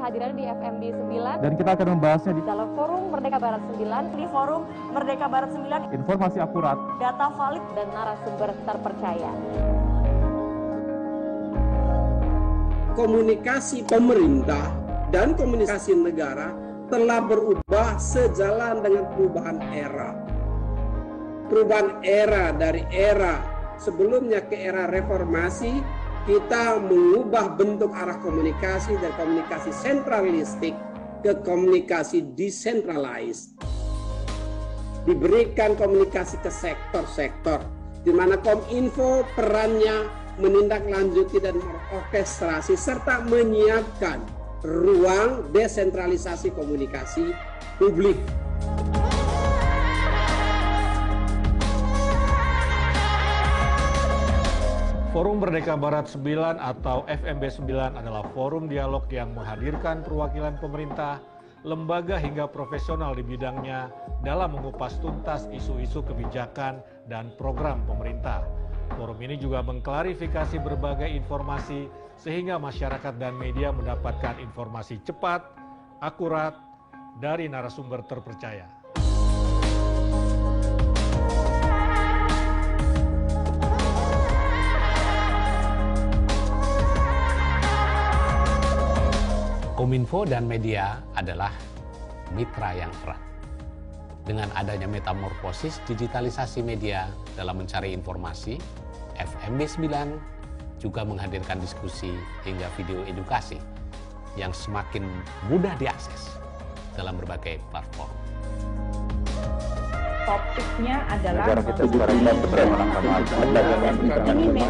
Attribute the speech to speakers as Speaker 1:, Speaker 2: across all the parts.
Speaker 1: kehadiran di FMB 9.
Speaker 2: Dan kita akan membahasnya di
Speaker 1: dalam Forum Merdeka Barat 9.
Speaker 3: Di Forum Merdeka Barat 9.
Speaker 2: Informasi akurat,
Speaker 3: data valid,
Speaker 1: dan narasumber terpercaya.
Speaker 4: Komunikasi pemerintah dan komunikasi negara telah berubah sejalan dengan perubahan era. Perubahan era dari era sebelumnya ke era reformasi, kita mengubah bentuk arah komunikasi dari komunikasi sentralistik ke komunikasi decentralized. Diberikan komunikasi ke sektor-sektor, di mana Kominfo perannya menindaklanjuti dan mengorkestrasi serta menyiapkan ruang desentralisasi komunikasi publik.
Speaker 5: Forum Merdeka Barat 9 atau FMB 9 adalah forum dialog yang menghadirkan perwakilan pemerintah, lembaga hingga profesional di bidangnya dalam mengupas tuntas isu-isu kebijakan dan program pemerintah. Forum ini juga mengklarifikasi berbagai informasi sehingga masyarakat dan media mendapatkan informasi cepat, akurat, dari narasumber terpercaya.
Speaker 6: Kominfo dan media adalah mitra yang erat. Dengan adanya metamorfosis digitalisasi media dalam mencari informasi, FMB 9 juga menghadirkan diskusi hingga video edukasi yang semakin mudah diakses dalam berbagai platform.
Speaker 3: topiknya adalah
Speaker 2: negara kita sekarang ini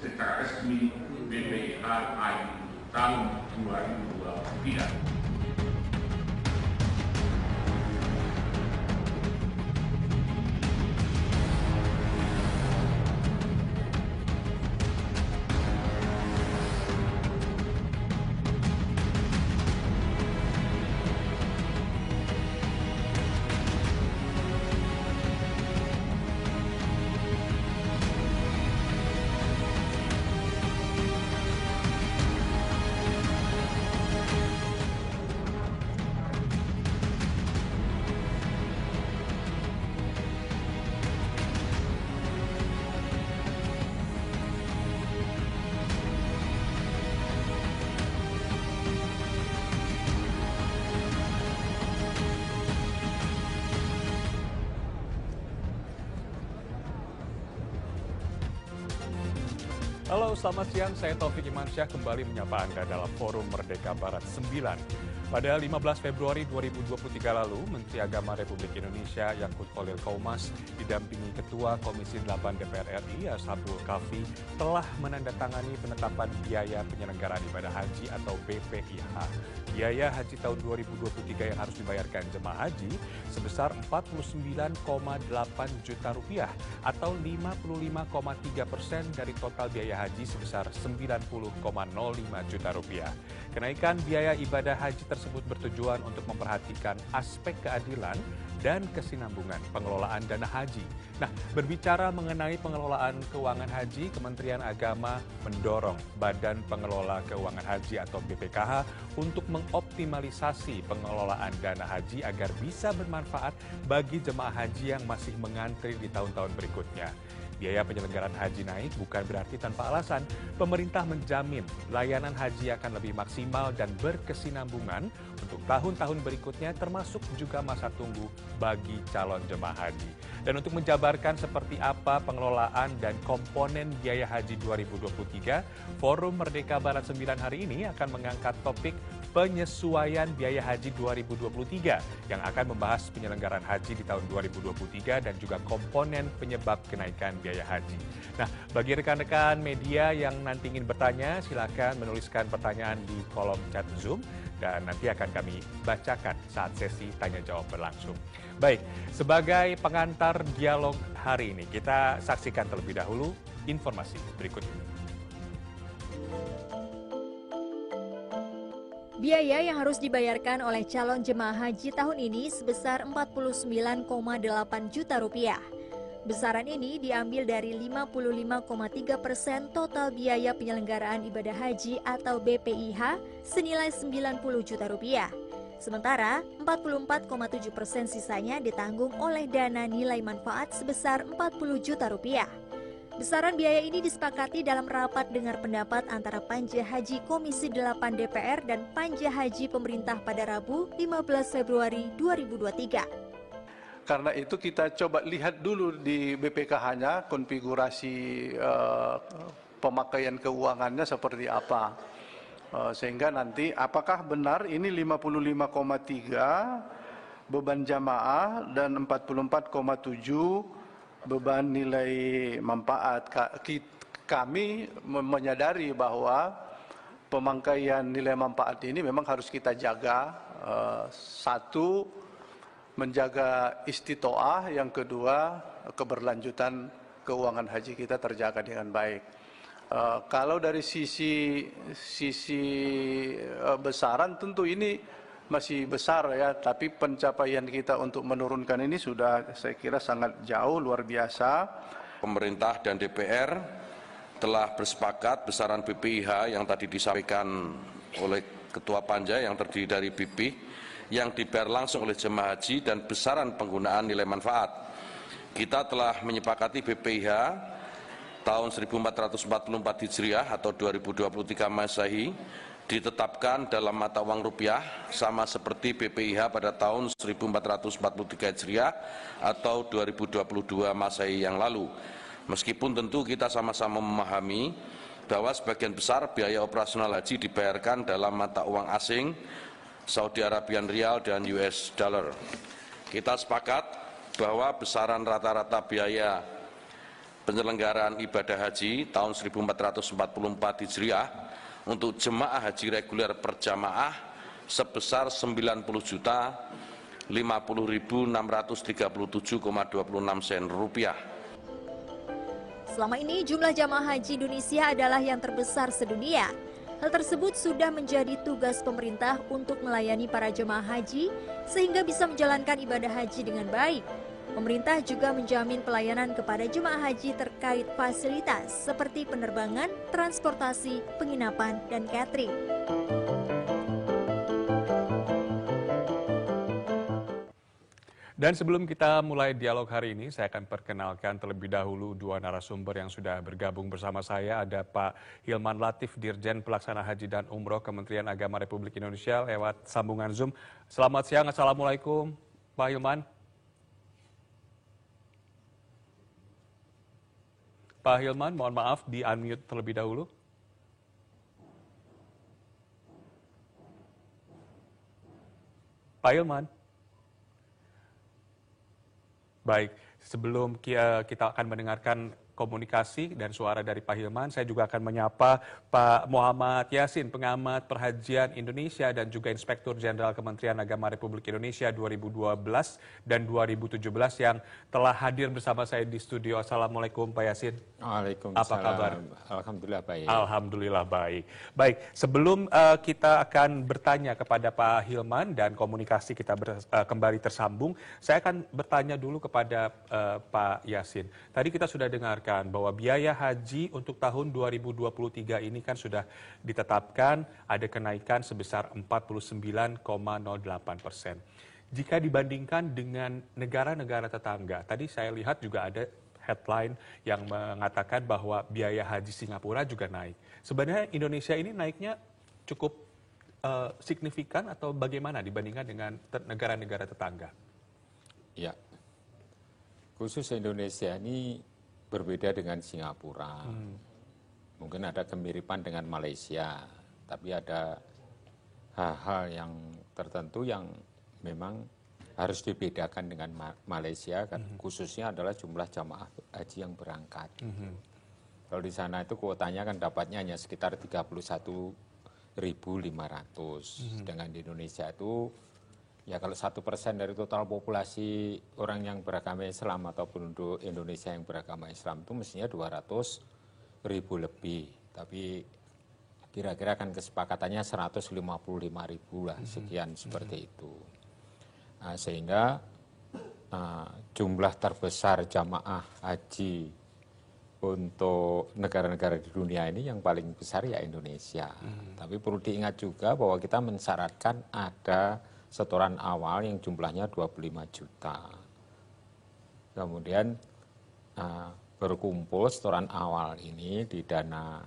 Speaker 7: secara resmi BPH tahun 2023.
Speaker 8: Halo, selamat siang. Saya Taufik Imansyah kembali menyapa Anda dalam Forum Merdeka Barat 9. Pada 15 Februari 2023 lalu, Menteri Agama Republik Indonesia Yakut Khalil Qaumas didampingi Ketua Komisi 8 DPR RI Ashabul Kahfi telah menandatangani penetapan biaya penyelenggaraan ibadah haji atau BPIH. Biaya haji tahun 2023 yang harus dibayarkan jemaah haji sebesar 49,8 juta rupiah atau 55,3% dari total biaya haji sebesar 90,05 juta rupiah. Kenaikan biaya ibadah haji tersebut bertujuan untuk memperhatikan aspek keadilan dan kesinambungan pengelolaan dana haji. Nah, berbicara mengenai pengelolaan keuangan haji, Kementerian Agama mendorong Badan Pengelola Keuangan Haji atau BPKH untuk mengoptimalisasi pengelolaan dana haji agar bisa bermanfaat bagi jemaah haji yang masih mengantri di tahun-tahun berikutnya. Biaya penyelenggaraan haji naik bukan berarti tanpa alasan. Pemerintah menjamin layanan haji akan lebih maksimal dan berkesinambungan untuk tahun-tahun berikutnya termasuk juga masa tunggu bagi calon jemaah haji. Dan untuk menjabarkan seperti apa pengelolaan dan komponen biaya haji 2023, Forum Merdeka Barat 9 hari ini akan mengangkat topik penyesuaian biaya haji 2023 yang akan membahas penyelenggaraan haji di tahun 2023 dan juga komponen penyebab kenaikan biaya haji. Nah, bagi rekan-rekan media yang nanti ingin bertanya, silakan menuliskan pertanyaan di kolom chat Zoom dan nanti akan kami bacakan saat sesi tanya jawab berlangsung. Baik, sebagai pengantar dialog hari ini, kita saksikan terlebih dahulu informasi berikut ini.
Speaker 9: Biaya yang harus dibayarkan oleh calon jemaah haji tahun ini sebesar 49,8 juta rupiah. Besaran ini diambil dari 55,3% total biaya penyelenggaraan ibadah haji atau BPIH senilai 90 juta rupiah. Sementara 44,7% sisanya ditanggung oleh dana nilai manfaat sebesar 40 juta rupiah. Besaran biaya ini disepakati dalam rapat dengar pendapat antara Panja Haji Komisi 8 DPR dan Panja Haji Pemerintah pada Rabu 15 Februari 2023.
Speaker 10: Karena itu kita coba lihat dulu di BPKH-nya konfigurasi pemakaian keuangannya seperti apa. Sehingga nanti apakah benar ini 55,3 beban jamaah dan 44,7 beban nilai manfaat. Kami menyadari bahwa pemangkaian nilai manfaat ini memang harus kita jaga. Satu, menjaga istitoah, yang kedua, keberlanjutan keuangan haji kita terjaga dengan baik. Kalau dari sisi besaran tentu ini masih besar ya, tapi pencapaian kita untuk menurunkan ini sudah saya kira sangat jauh, luar biasa.
Speaker 11: Pemerintah dan DPR telah bersepakat besaran BPIH yang tadi disampaikan oleh Ketua Panja yang terdiri dari BP yang dibayar langsung oleh jemaah haji dan besaran penggunaan nilai manfaat. Kita telah menyepakati BPIH tahun 1444 Hijriah atau 2023 Masehi ditetapkan dalam mata uang rupiah sama seperti BPIH pada tahun 1443 Hijriah atau 2022 Masehi yang lalu. Meskipun tentu kita sama-sama memahami bahwa sebagian besar biaya operasional haji dibayarkan dalam mata uang asing, Saudi Arabian Rial dan US Dollar. Kita sepakat bahwa besaran rata-rata biaya penyelenggaraan ibadah haji tahun 1444 Hijriah untuk jemaah haji reguler per jamaah sebesar 90.050.637,26 sen rupiah.
Speaker 9: Selama ini jumlah jamaah haji Indonesia adalah yang terbesar sedunia. Hal tersebut sudah menjadi tugas pemerintah untuk melayani para jemaah haji sehingga bisa menjalankan ibadah haji dengan baik. Pemerintah juga menjamin pelayanan kepada jemaah haji terkait fasilitas seperti penerbangan, transportasi, penginapan, dan catering.
Speaker 8: Dan sebelum kita mulai dialog hari ini, saya akan perkenalkan terlebih dahulu dua narasumber yang sudah bergabung bersama saya. Ada Pak Hilman Latif, Dirjen Pelaksana Haji dan Umroh Kementerian Agama Republik Indonesia lewat sambungan Zoom. Selamat siang, Assalamualaikum Pak Hilman. Pak Hilman, mohon maaf di-unmute terlebih dahulu. Pak Hilman. Baik, sebelum kita akan mendengarkan komunikasi dan suara dari Pak Hilman, saya juga akan menyapa Pak Muhammad Yasin, pengamat perhajian Indonesia dan juga Inspektur Jenderal Kementerian Agama Republik Indonesia 2012 dan 2017 yang telah hadir bersama saya di studio. Assalamualaikum Pak Yasin.
Speaker 2: Waalaikumsalam.
Speaker 8: Apa kabar?
Speaker 2: Alhamdulillah baik.
Speaker 8: Alhamdulillah baik. Baik, sebelum kita akan bertanya kepada Pak Hilman dan komunikasi kita kembali tersambung, saya akan bertanya dulu kepada Pak Yasin. Tadi kita sudah dengarkan bahwa biaya haji untuk tahun 2023 ini kan sudah ditetapkan ada kenaikan sebesar 49,08%. Jika dibandingkan dengan negara-negara tetangga, tadi saya lihat juga ada headline yang mengatakan bahwa biaya haji Singapura juga naik. Sebenarnya Indonesia ini naiknya cukup signifikan atau bagaimana dibandingkan dengan negara-negara tetangga?
Speaker 2: Ya, khusus Indonesia ini berbeda dengan Singapura. Mungkin ada kemiripan dengan Malaysia, tapi ada hal-hal yang tertentu yang memang harus dibedakan dengan Malaysia, kan khususnya adalah jumlah jamaah haji yang berangkat. Kalau di sana itu kuotanya kan dapatnya hanya sekitar 31 Sedangkan di Indonesia itu ya kalau 1% dari total populasi orang yang beragama Islam atau penduduk Indonesia yang beragama Islam itu mestinya 200.000 lebih. Tapi kira-kira kan kesepakatannya 155.000 lah, sekian seperti itu. Nah, sehingga jumlah terbesar jamaah haji untuk negara-negara di dunia ini yang paling besar ya Indonesia. Tapi perlu diingat juga bahwa kita mensyaratkan ada setoran awal yang jumlahnya 25 juta. Kemudian berkumpul setoran awal ini di dana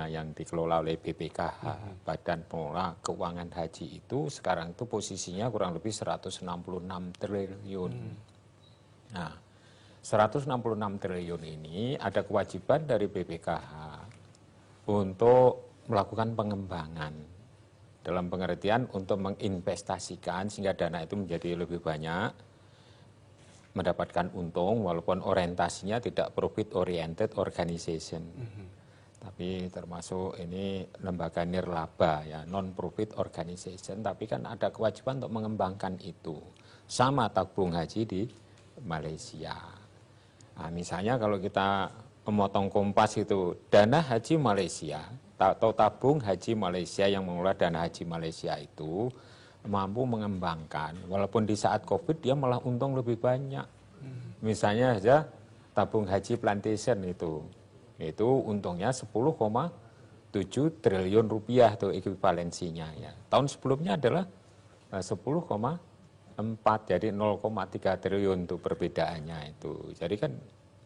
Speaker 2: yang dikelola oleh BPKH, Badan Pengelola Keuangan Haji itu sekarang itu posisinya kurang lebih 166 triliun. Nah, 166 triliun ini ada kewajiban dari BPKH untuk melakukan pengembangan. Dalam pengertian untuk menginvestasikan sehingga dana itu menjadi lebih banyak, mendapatkan untung walaupun orientasinya tidak profit oriented organization. Tapi termasuk ini lembaga nirlaba ya, non profit organization, tapi kan ada kewajiban untuk mengembangkan itu. Sama tabung haji di Malaysia. Nah, misalnya kalau kita memotong Kompas itu dana haji Malaysia atau tabung haji Malaysia yang mengelola dana haji Malaysia itu mampu mengembangkan walaupun di saat Covid dia malah untung lebih banyak. Misalnya saja tabung haji Plantation itu untungnya 10,7 triliun rupiah tuh ekuivalensinya ya. Tahun sebelumnya adalah 10,4 jadi 0,3 triliun tuh perbedaannya itu. Jadi kan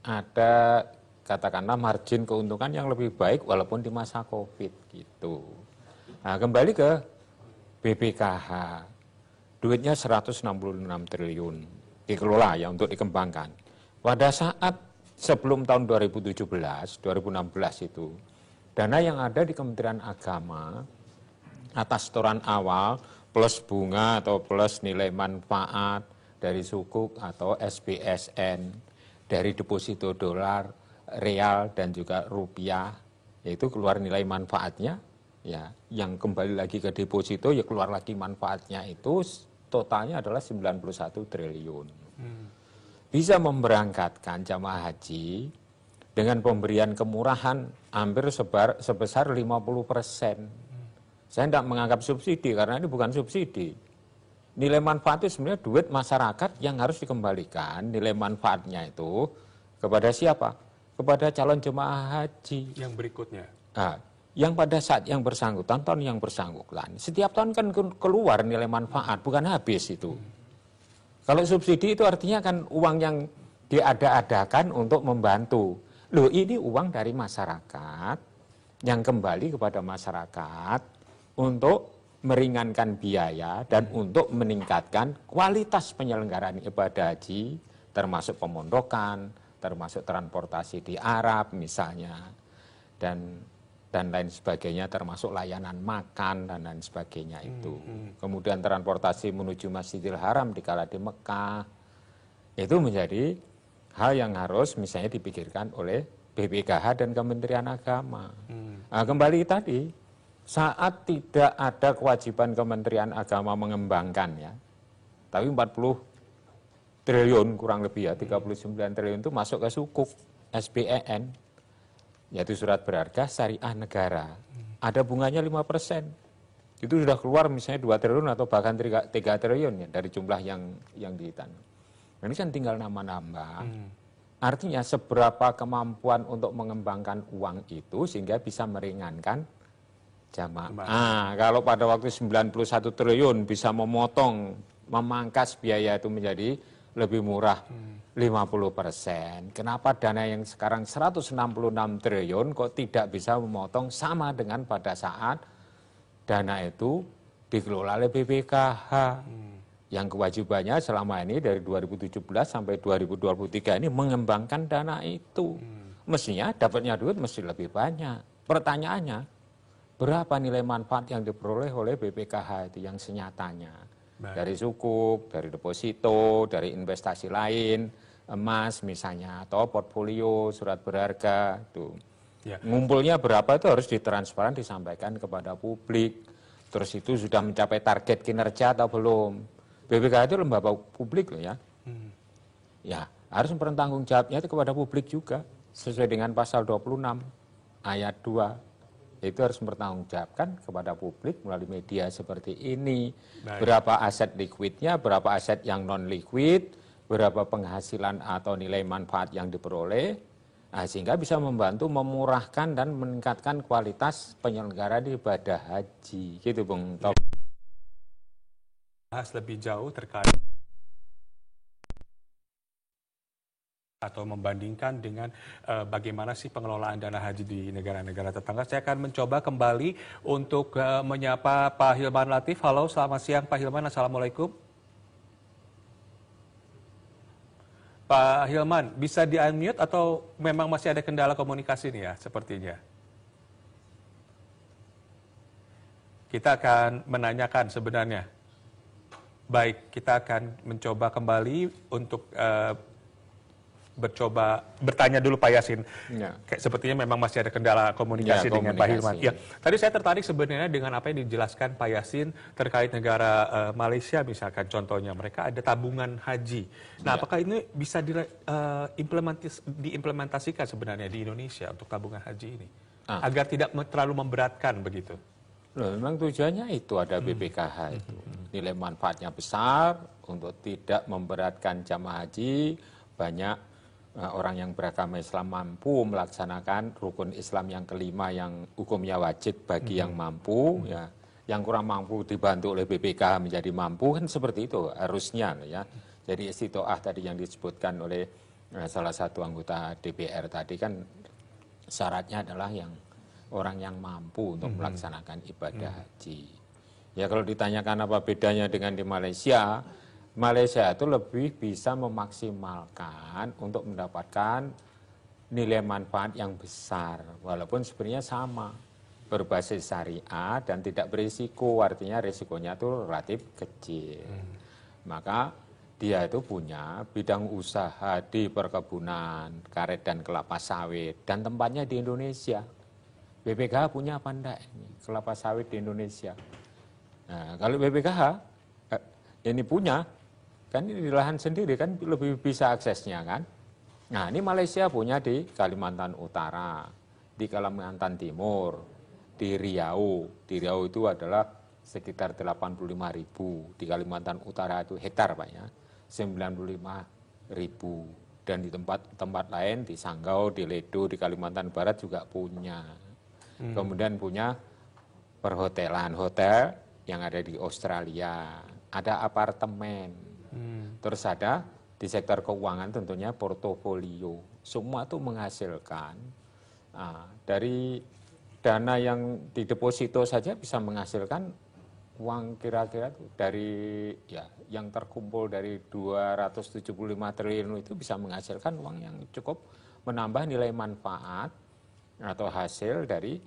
Speaker 2: ada katakanlah margin keuntungan yang lebih baik walaupun di masa Covid gitu. Nah, kembali ke BPKH. Duitnya 166 triliun dikelola ya untuk dikembangkan. Pada saat sebelum tahun 2017, 2016 itu dana yang ada di Kementerian Agama atas setoran awal plus bunga atau plus nilai manfaat dari sukuk atau SBSN, dari deposito dolar, real dan juga rupiah, yaitu keluar nilai manfaatnya ya, yang kembali lagi ke deposito ya keluar lagi manfaatnya, itu totalnya adalah 91 triliun. Bisa memberangkatkan jamaah haji dengan pemberian kemurahan hampir sebesar 50%. Saya tidak menganggap subsidi karena ini bukan subsidi. Nilai manfaat itu sebenarnya duit masyarakat yang harus dikembalikan, nilai manfaatnya itu kepada siapa? Kepada calon jemaah haji.
Speaker 8: Yang berikutnya?
Speaker 2: Nah, yang pada saat yang bersangkutan, tahun yang bersangkutan, setiap tahun kan keluar nilai manfaat, bukan habis itu. Kalau subsidi itu artinya kan uang yang diada-adakan untuk membantu. Loh, ini uang dari masyarakat yang kembali kepada masyarakat untuk meringankan biaya dan untuk meningkatkan kualitas penyelenggaraan ibadah haji, termasuk pemondokan, termasuk transportasi di Arab misalnya, dan lain sebagainya, termasuk layanan makan dan lain sebagainya itu. Kemudian transportasi menuju Masjidil Haram dikala di Mekah, itu menjadi hal yang harus misalnya dipikirkan oleh BPKH dan Kementerian Agama. Nah, kembali tadi, saat tidak ada kewajiban Kementerian Agama mengembangkan ya, tapi 40 triliun kurang lebih ya, 39 triliun itu masuk ke sukuk SBEN, yaitu surat berharga syariah negara. Ada bunganya 5%. Itu sudah keluar misalnya 2 triliun atau bahkan 3 triliun ya dari jumlah yang ditanam. Ini kan tinggal nambah-nambah. Artinya seberapa kemampuan untuk mengembangkan uang itu sehingga bisa meringankan jamaah. Kalau pada waktu 91 triliun bisa memangkas biaya itu menjadi lebih murah 50%. Kenapa dana yang sekarang 166 triliun kok tidak bisa memotong sama dengan pada saat dana itu dikelola oleh BPKH yang kewajibannya selama ini dari 2017 sampai 2023 ini mengembangkan dana itu. Mestinya dapatnya duit mesti lebih banyak. Pertanyaannya, berapa nilai manfaat yang diperoleh oleh BPKH itu yang senyatanya? Dari sukuk, dari deposito, dari investasi lain, emas misalnya, atau portfolio, surat berharga. Tuh. Ngumpulnya berapa itu harus ditransparan, disampaikan kepada publik. Terus itu sudah mencapai target kinerja atau belum. BPKH itu lembaga publik loh ya. Ya, harus mempertanggungjawabnya itu kepada publik juga. Sesuai dengan pasal 26 ayat 2. Itu harus mempertanggungjawabkan kepada publik melalui media seperti ini. Berapa aset liquidnya, berapa aset yang non-liquid, berapa penghasilan atau nilai manfaat yang diperoleh, sehingga bisa membantu memurahkan dan meningkatkan kualitas penyelenggaraan ibadah haji. Gitu Bung Top.
Speaker 8: Bahas lebih jauh terkait atau membandingkan dengan bagaimana sih pengelolaan dana haji di negara-negara tetangga. Saya akan mencoba kembali untuk menyapa Pak Hilman Latif. Halo, selamat siang Pak Hilman. Assalamualaikum. Pak Hilman, bisa di-unmute atau memang masih ada kendala komunikasi nih ya, sepertinya? Kita akan menanyakan sebenarnya. Baik, kita akan mencoba kembali untuk bertanya dulu Pak Yasin. Ya. Sepertinya memang masih ada kendala komunikasi dengan Pak Hilman. Ya, tadi saya tertarik sebenarnya dengan apa yang dijelaskan Pak Yasin terkait negara Malaysia misalkan contohnya mereka ada tabungan haji. Nah, apakah ini bisa diimplementasikan sebenarnya di Indonesia untuk tabungan haji ini agar tidak terlalu memberatkan begitu?
Speaker 2: Loh, memang tujuannya itu ada BPKH itu. Nilai manfaatnya besar untuk tidak memberatkan jamaah haji. Banyak orang yang beragama Islam mampu melaksanakan rukun Islam yang kelima yang hukumnya wajib bagi yang mampu, ya. Yang kurang mampu dibantu oleh BPKH menjadi mampu, kan seperti itu harusnya, ya. Jadi istitoah tadi yang disebutkan oleh salah satu anggota DPR tadi kan syaratnya adalah yang orang yang mampu untuk melaksanakan ibadah haji. Ya kalau ditanyakan apa bedanya dengan di Malaysia, Malaysia itu lebih bisa memaksimalkan untuk mendapatkan nilai manfaat yang besar. Walaupun sebenarnya sama, berbasis syariah dan tidak berisiko, artinya risikonya itu relatif kecil. Maka dia itu punya bidang usaha di perkebunan, karet dan kelapa sawit, dan tempatnya di Indonesia. BPKH punya apa enggak ini, kelapa sawit di Indonesia? Nah, kalau BPKH ini punya, kan ini di lahan sendiri kan lebih bisa aksesnya kan. Nah ini Malaysia punya di Kalimantan Utara, di Kalimantan Timur, di Riau. Di Riau itu adalah sekitar 85.000, di Kalimantan Utara itu hektar Pak ya, 95.000. Dan di tempat lain di Sanggau, di Ledo, di Kalimantan Barat juga punya. Kemudian punya perhotelan, hotel yang ada di Australia, ada apartemen. Terus ada di sektor keuangan tentunya portofolio. Semua itu menghasilkan dari dana yang dideposito saja bisa menghasilkan uang kira-kira dari ya yang terkumpul dari 275 triliun itu bisa menghasilkan uang yang cukup menambah nilai manfaat atau hasil dari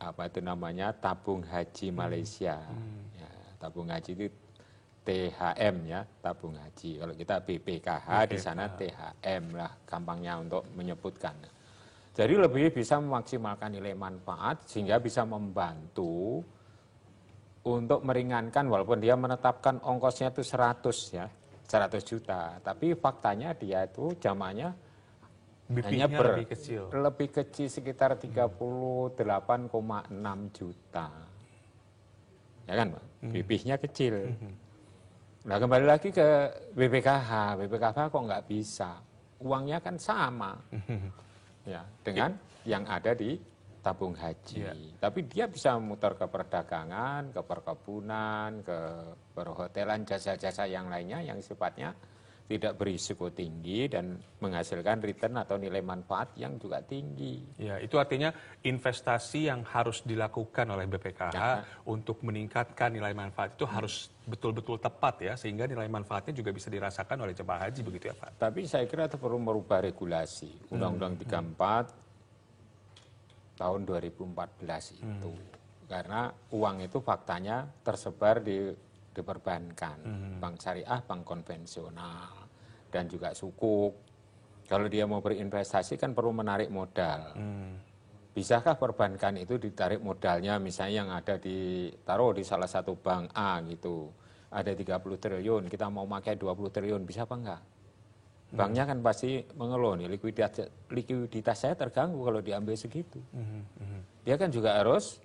Speaker 2: apa itu namanya tabung haji Malaysia. Ya, tabung haji itu THM ya, tabung haji. Kalau kita BPKH di sana THM lah gampangnya untuk menyebutkan. Jadi lebih bisa memaksimalkan nilai manfaat sehingga bisa membantu untuk meringankan walaupun dia menetapkan ongkosnya itu 100 ya, 100 juta. Tapi faktanya dia itu jamaahnya hanya lebih kecil sekitar 38,6 juta. Ya kan, Pak? BP-nya kecil. Nah kembali lagi ke BPKH, BPKH kok nggak bisa, uangnya kan sama ya dengan yang ada di tabung haji. Tapi dia bisa memutar ke perdagangan, ke perkebunan, ke perhotelan, jasa-jasa yang lainnya yang sifatnya tidak berisiko tinggi dan menghasilkan return atau nilai manfaat yang juga tinggi.
Speaker 8: Ya, itu artinya investasi yang harus dilakukan oleh BPKH untuk meningkatkan nilai manfaat itu harus betul-betul tepat ya, sehingga nilai manfaatnya juga bisa dirasakan oleh jemaah haji begitu ya Pak.
Speaker 2: Tapi saya kira itu perlu merubah regulasi. Undang-Undang 34 tahun 2014 itu. Karena uang itu faktanya tersebar di perbankan, bank syariah, bank konvensional, dan juga sukuk. Kalau dia mau berinvestasi kan perlu menarik modal. Bisakah perbankan itu ditarik modalnya misalnya yang ada ditaruh di salah satu bank A gitu. Ada 30 triliun, kita mau pakai 20 triliun, bisa apa enggak? Banknya kan pasti mengeluh nih, likuiditas saya terganggu kalau diambil segitu. Dia kan juga harus,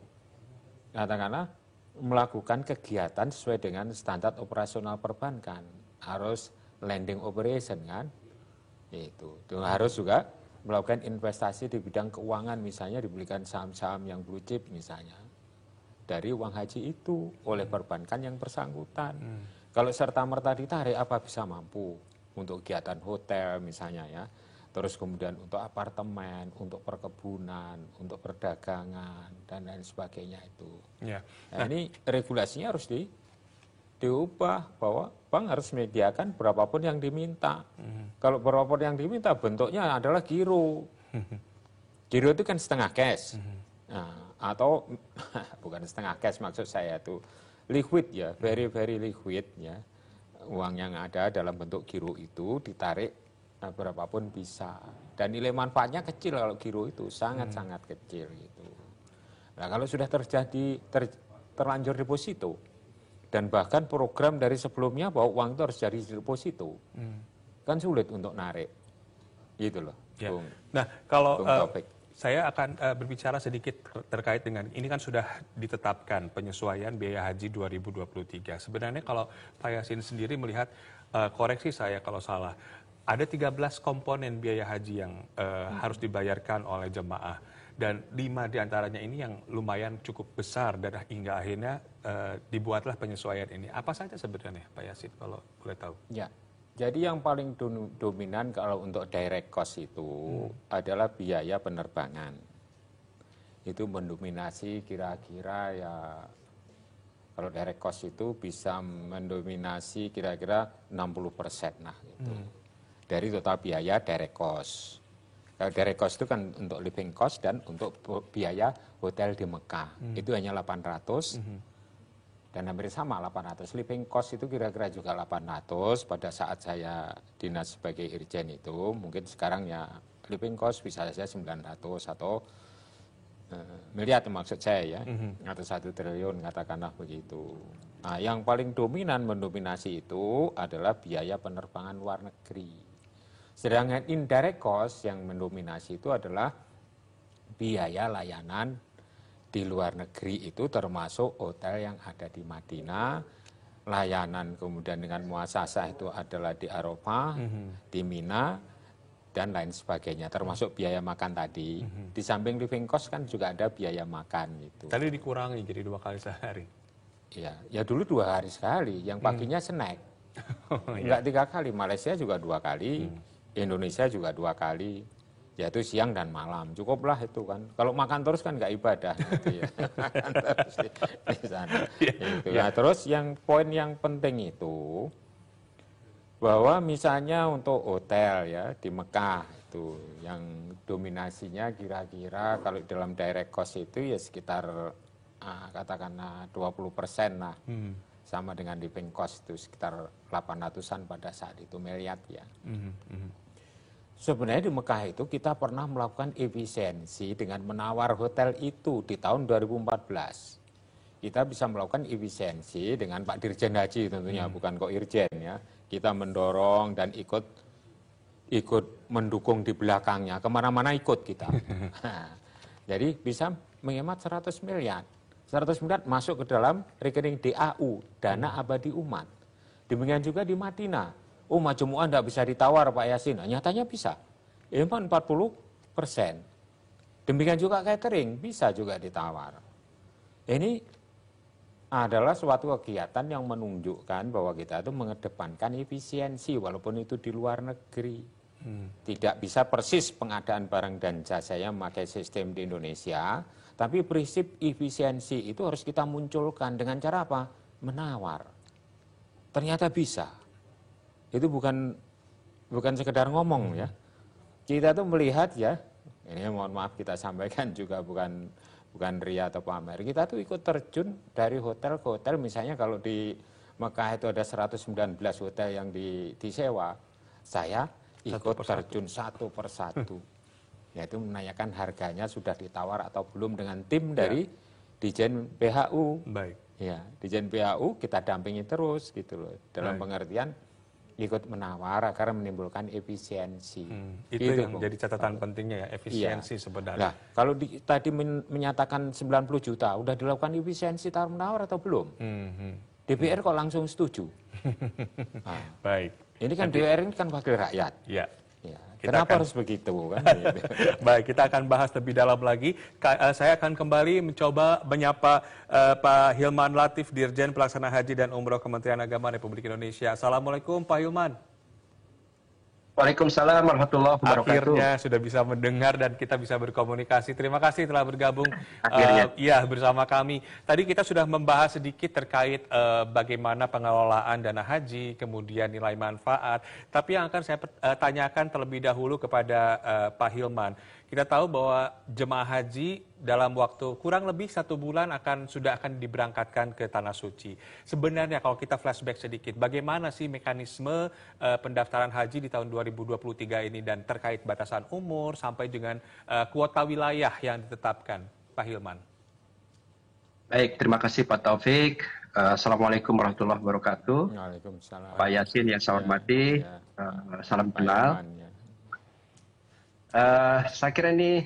Speaker 2: katakanlah, melakukan kegiatan sesuai dengan standar operasional perbankan. Harus lending operation kan. Itu harus juga melakukan investasi di bidang keuangan, misalnya dibelikan saham-saham yang blue chip misalnya dari uang haji itu oleh perbankan yang bersangkutan. Kalau serta-merta ditarik, apa bisa mampu untuk kegiatan hotel misalnya ya, terus kemudian untuk apartemen, untuk perkebunan, untuk perdagangan dan lain sebagainya itu. Nah, ini regulasinya harus diubah bahwa bank harus menyediakan berapapun yang diminta. Kalau berapapun yang diminta bentuknya adalah giro. Giro itu kan setengah cash. Nah, atau bukan setengah cash maksud saya itu liquid ya, very liquid ya. Uang yang ada dalam bentuk giro itu ditarik berapapun bisa. Dan nilai manfaatnya kecil kalau giro itu, sangat-sangat kecil gitu. Nah, kalau sudah terlanjur deposito, dan bahkan program dari sebelumnya bahwa uang itu harus jadi deposito, kan sulit untuk narik, gitu loh.
Speaker 8: Ya. Nah, kalau saya akan berbicara sedikit terkait dengan ini kan sudah ditetapkan penyesuaian biaya haji 2023. Sebenarnya kalau Pak Yasin sendiri melihat, koreksi saya kalau salah, ada 13 komponen biaya haji yang harus dibayarkan oleh jemaah. Dan 5 diantaranya ini yang lumayan cukup besar dan hingga akhirnya dibuatlah penyesuaian ini. Apa saja sebenarnya Pak Yasin kalau boleh tahu?
Speaker 2: Ya, jadi yang paling dominan kalau untuk direct cost itu adalah biaya penerbangan. Itu mendominasi kira-kira ya, kalau direct cost itu bisa mendominasi kira-kira 60% lah gitu. Dari total biaya direct cost. Kalau direct cost itu kan untuk living cost dan untuk biaya hotel di Mekah. Itu hanya 800 dan hampir sama 800. Living cost itu kira-kira juga 800 pada saat saya dinas sebagai irjen itu. Mungkin sekarang ya living cost bisa saja 900 atau miliar maksud saya ya. Atau 1 triliun katakanlah begitu. Nah, yang paling dominan mendominasi itu adalah biaya penerbangan luar negeri. Sedangkan indirect cost yang mendominasi itu adalah biaya layanan di luar negeri itu termasuk hotel yang ada di Madinah, layanan kemudian dengan muasasah itu adalah di Arafah, di Mina, dan lain sebagainya, termasuk biaya makan tadi. Di samping living cost kan juga ada biaya makan gitu.
Speaker 8: Tadi dikurangi jadi 2 kali sehari.
Speaker 2: Iya, ya dulu 2 hari sekali, yang paginya snack. Enggak 3 kali, Malaysia juga 2 kali. Indonesia juga 2 kali, yaitu siang dan malam. Cukuplah itu kan. Kalau makan terus kan nggak ibadah. Gitu ya. Terus di sana. Gitu. Nah, terus yang poin yang penting itu bahwa misalnya untuk hotel ya di Mekah itu yang dominasinya kira-kira kalau dalam direct cost itu ya sekitar katakanlah 20% lah. Sama dengan living cost itu sekitar 800-an pada saat itu miliar ya. Sebenarnya di Mekah itu kita pernah melakukan efisiensi dengan menawar hotel itu di tahun 2014. Kita bisa melakukan efisiensi dengan Pak Dirjen Haji tentunya, bukan kok Irjen ya. Kita mendorong dan ikut mendukung di belakangnya, kemana-mana ikut kita. Jadi bisa menghemat 100 miliar. 100 miliar masuk ke dalam rekening DAU, dana abadi umat. Demikian juga di Madinah. Majmuah tidak bisa ditawar Pak Yasin. Nyatanya bisa. Hemat 40%. Demikian juga catering, bisa juga ditawar. Ini adalah suatu kegiatan yang menunjukkan bahwa kita itu mengedepankan efisiensi walaupun itu di luar negeri. Tidak bisa persis pengadaan barang dan jasa yang memakai sistem di Indonesia, tapi prinsip efisiensi itu harus kita munculkan dengan cara apa? Menawar. Ternyata bisa. Itu bukan sekedar ngomong ya. Kita tuh melihat ya, ini mohon maaf kita sampaikan juga bukan ria atau pamer. Kita tuh ikut terjun dari hotel ke hotel, misalnya kalau di Mekah itu ada 119 hotel yang disewa. Saya ikut terjun satu persatu. Yaitu menanyakan harganya sudah ditawar atau belum dengan tim dari Dijen PHU.
Speaker 8: Baik.
Speaker 2: Ya, Dijen PHU kita dampingi terus gitu loh. Dalam pengertian ikut menawar agar menimbulkan efisiensi.
Speaker 8: Itu
Speaker 2: gitu,
Speaker 8: yang jadi catatan pentingnya ya, efisiensi sebenarnya.
Speaker 2: Nah, kalau tadi menyatakan 90 juta, udah dilakukan efisiensi tawar-menawar atau belum? DPR kok langsung setuju? Nah,
Speaker 8: baik.
Speaker 2: ini kan DPR ini kan wakil rakyat.
Speaker 8: Ya.
Speaker 2: Kenapa harus begitu kan?
Speaker 8: Baik, kita akan bahas lebih dalam lagi. Saya akan kembali mencoba menyapa Pak Hilman Latif, Dirjen Pelaksana Haji dan Umroh Kementerian Agama Republik Indonesia. Assalamualaikum Pak Hilman.
Speaker 12: Waalaikumsalam warahmatullahi wabarakatuh.
Speaker 8: Akhirnya sudah bisa mendengar dan kita bisa berkomunikasi. Terima kasih telah bergabung bersama kami. Tadi kita sudah membahas sedikit terkait bagaimana pengelolaan dana haji, kemudian nilai manfaat. Tapi yang akan saya tanyakan terlebih dahulu kepada Pak Hilman. Kita tahu bahwa jemaah haji dalam waktu kurang lebih 1 bulan sudah akan diberangkatkan ke Tanah Suci. Sebenarnya kalau kita flashback sedikit, bagaimana sih mekanisme pendaftaran haji di tahun 2023 ini dan terkait batasan umur sampai dengan kuota wilayah yang ditetapkan, Pak Hilman?
Speaker 12: Baik, terima kasih Pak Taufik. Assalamualaikum warahmatullahi wabarakatuh.
Speaker 2: Waalaikumsalam.
Speaker 12: Pak Yasin yang saya hormati, salam kenal. Saya kira ini